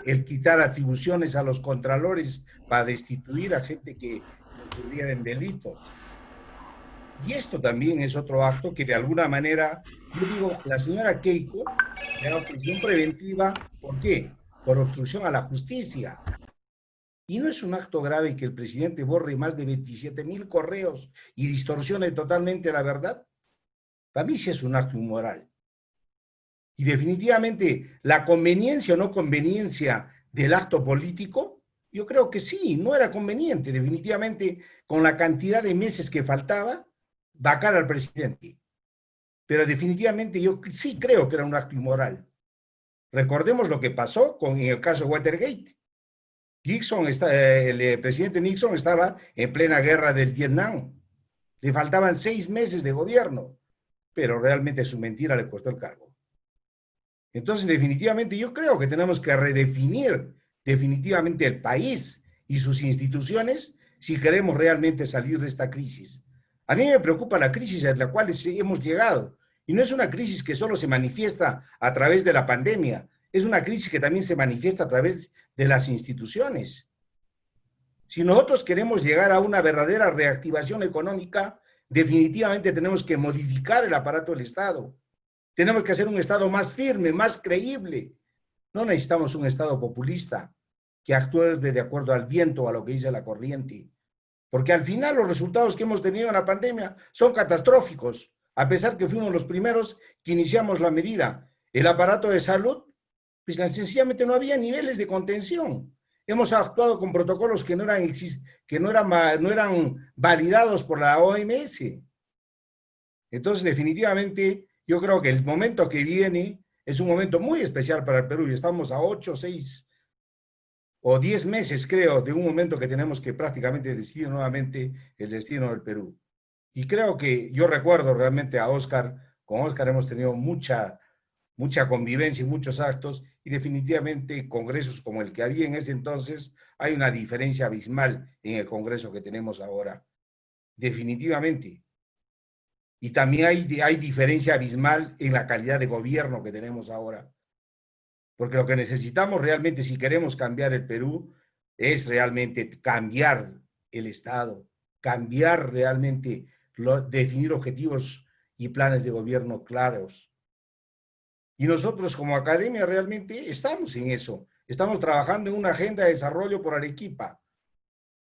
el quitar atribuciones a los contralores para destituir a gente que incurriera en delitos. Y esto también es otro acto que de alguna manera, yo digo, la señora Keiko le da prisión preventiva, ¿por qué? Por obstrucción a la justicia. Y no es un acto grave que el presidente borre más de 27,000 correos y distorsione totalmente la verdad. Para mí sí es un acto inmoral. Y definitivamente la conveniencia o no conveniencia del acto político, yo creo que sí, no era conveniente, definitivamente con la cantidad de meses que faltaba, vacar al presidente. Pero definitivamente yo sí creo que era un acto inmoral. Recordemos lo que pasó en el caso Watergate. El presidente Nixon estaba en plena guerra del Vietnam. Le faltaban 6 meses de gobierno, pero realmente su mentira le costó el cargo. Entonces, definitivamente, yo creo que tenemos que redefinir definitivamente el país y sus instituciones si queremos realmente salir de esta crisis. A mí me preocupa la crisis a la cual hemos llegado. Y no es una crisis que solo se manifiesta a través de la pandemia, es una crisis que también se manifiesta a través de las instituciones. Si nosotros queremos llegar a una verdadera reactivación económica, definitivamente tenemos que modificar el aparato del Estado. Tenemos que hacer un Estado más firme, más creíble. No necesitamos un Estado populista que actúe de acuerdo al viento o a lo que dice la corriente. Porque al final los resultados que hemos tenido en la pandemia son catastróficos, a pesar que fuimos los primeros que iniciamos la medida. El aparato de salud, pues sencillamente no había niveles de contención. Hemos actuado con protocolos que no eran validados por la OMS. Entonces, definitivamente, yo creo que el momento que viene es un momento muy especial para el Perú y estamos a 8, 6 o 10 meses, creo, de un momento que tenemos que prácticamente decidir nuevamente el destino del Perú. Y creo que yo recuerdo realmente a Oscar, con Oscar hemos tenido mucha mucha convivencia y muchos actos, y definitivamente congresos como el que había en ese entonces, hay una diferencia abismal en el congreso que tenemos ahora, definitivamente. Y también hay diferencia abismal en la calidad de gobierno que tenemos ahora. Porque lo que necesitamos realmente, si queremos cambiar el Perú, es realmente cambiar el Estado, cambiar realmente, definir objetivos y planes de gobierno claros. Y nosotros como academia realmente estamos en eso. Estamos trabajando en una agenda de desarrollo por Arequipa.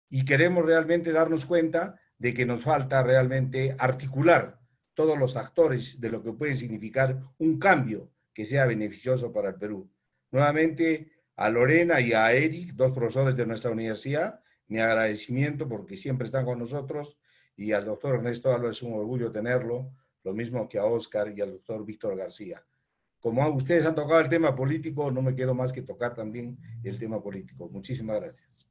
Y queremos realmente darnos cuenta de que nos falta realmente articular todos los actores de lo que puede significar un cambio que sea beneficioso para el Perú. Nuevamente, a Lorena y a Eric, dos profesores de nuestra universidad, mi agradecimiento porque siempre están con nosotros, y al doctor Ernesto Álvarez es un orgullo tenerlo, lo mismo que a Oscar y al doctor Víctor García. Como ustedes han tocado el tema político, no me quedo más que tocar también el tema político. Muchísimas gracias.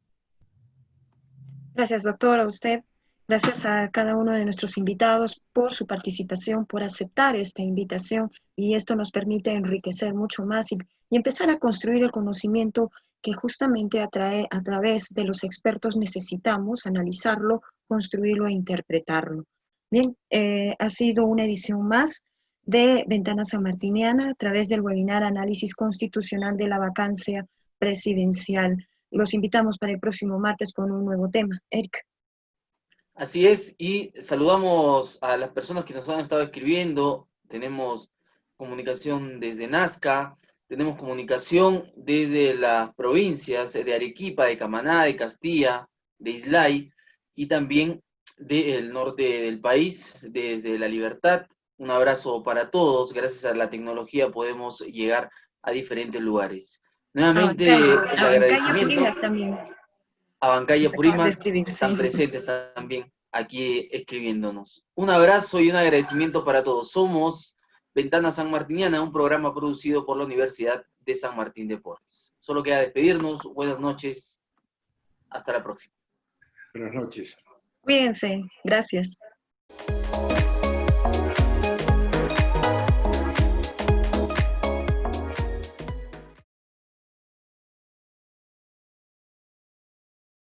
Gracias, doctor, a usted. Gracias a cada uno de nuestros invitados por su participación, por aceptar esta invitación, y esto nos permite enriquecer mucho más y empezar a construir el conocimiento que justamente a través de los expertos necesitamos analizarlo, construirlo e interpretarlo. Bien, ha sido una edición más de Ventana Sanmartiniana a través del webinar Análisis Constitucional de la Vacancia Presidencial. Los invitamos para el próximo martes con un nuevo tema. Eric. Así es, y saludamos a las personas que nos han estado escribiendo. Tenemos comunicación desde Nazca, tenemos comunicación desde las provincias de Arequipa, de Camaná, de Castilla, de Islay, y también del norte del país, desde La Libertad. Un abrazo para todos. Gracias a la tecnología podemos llegar a diferentes lugares. Nuevamente, el agradecimiento también. a Bancaya Purímac, están Sí. presentes también aquí escribiéndonos. Un abrazo y un agradecimiento para todos. Somos Ventana Sanmartiniana, un programa producido por la Universidad de San Martín de Porres. Solo queda despedirnos. Buenas noches. Hasta la próxima. Buenas noches. Cuídense. Gracias.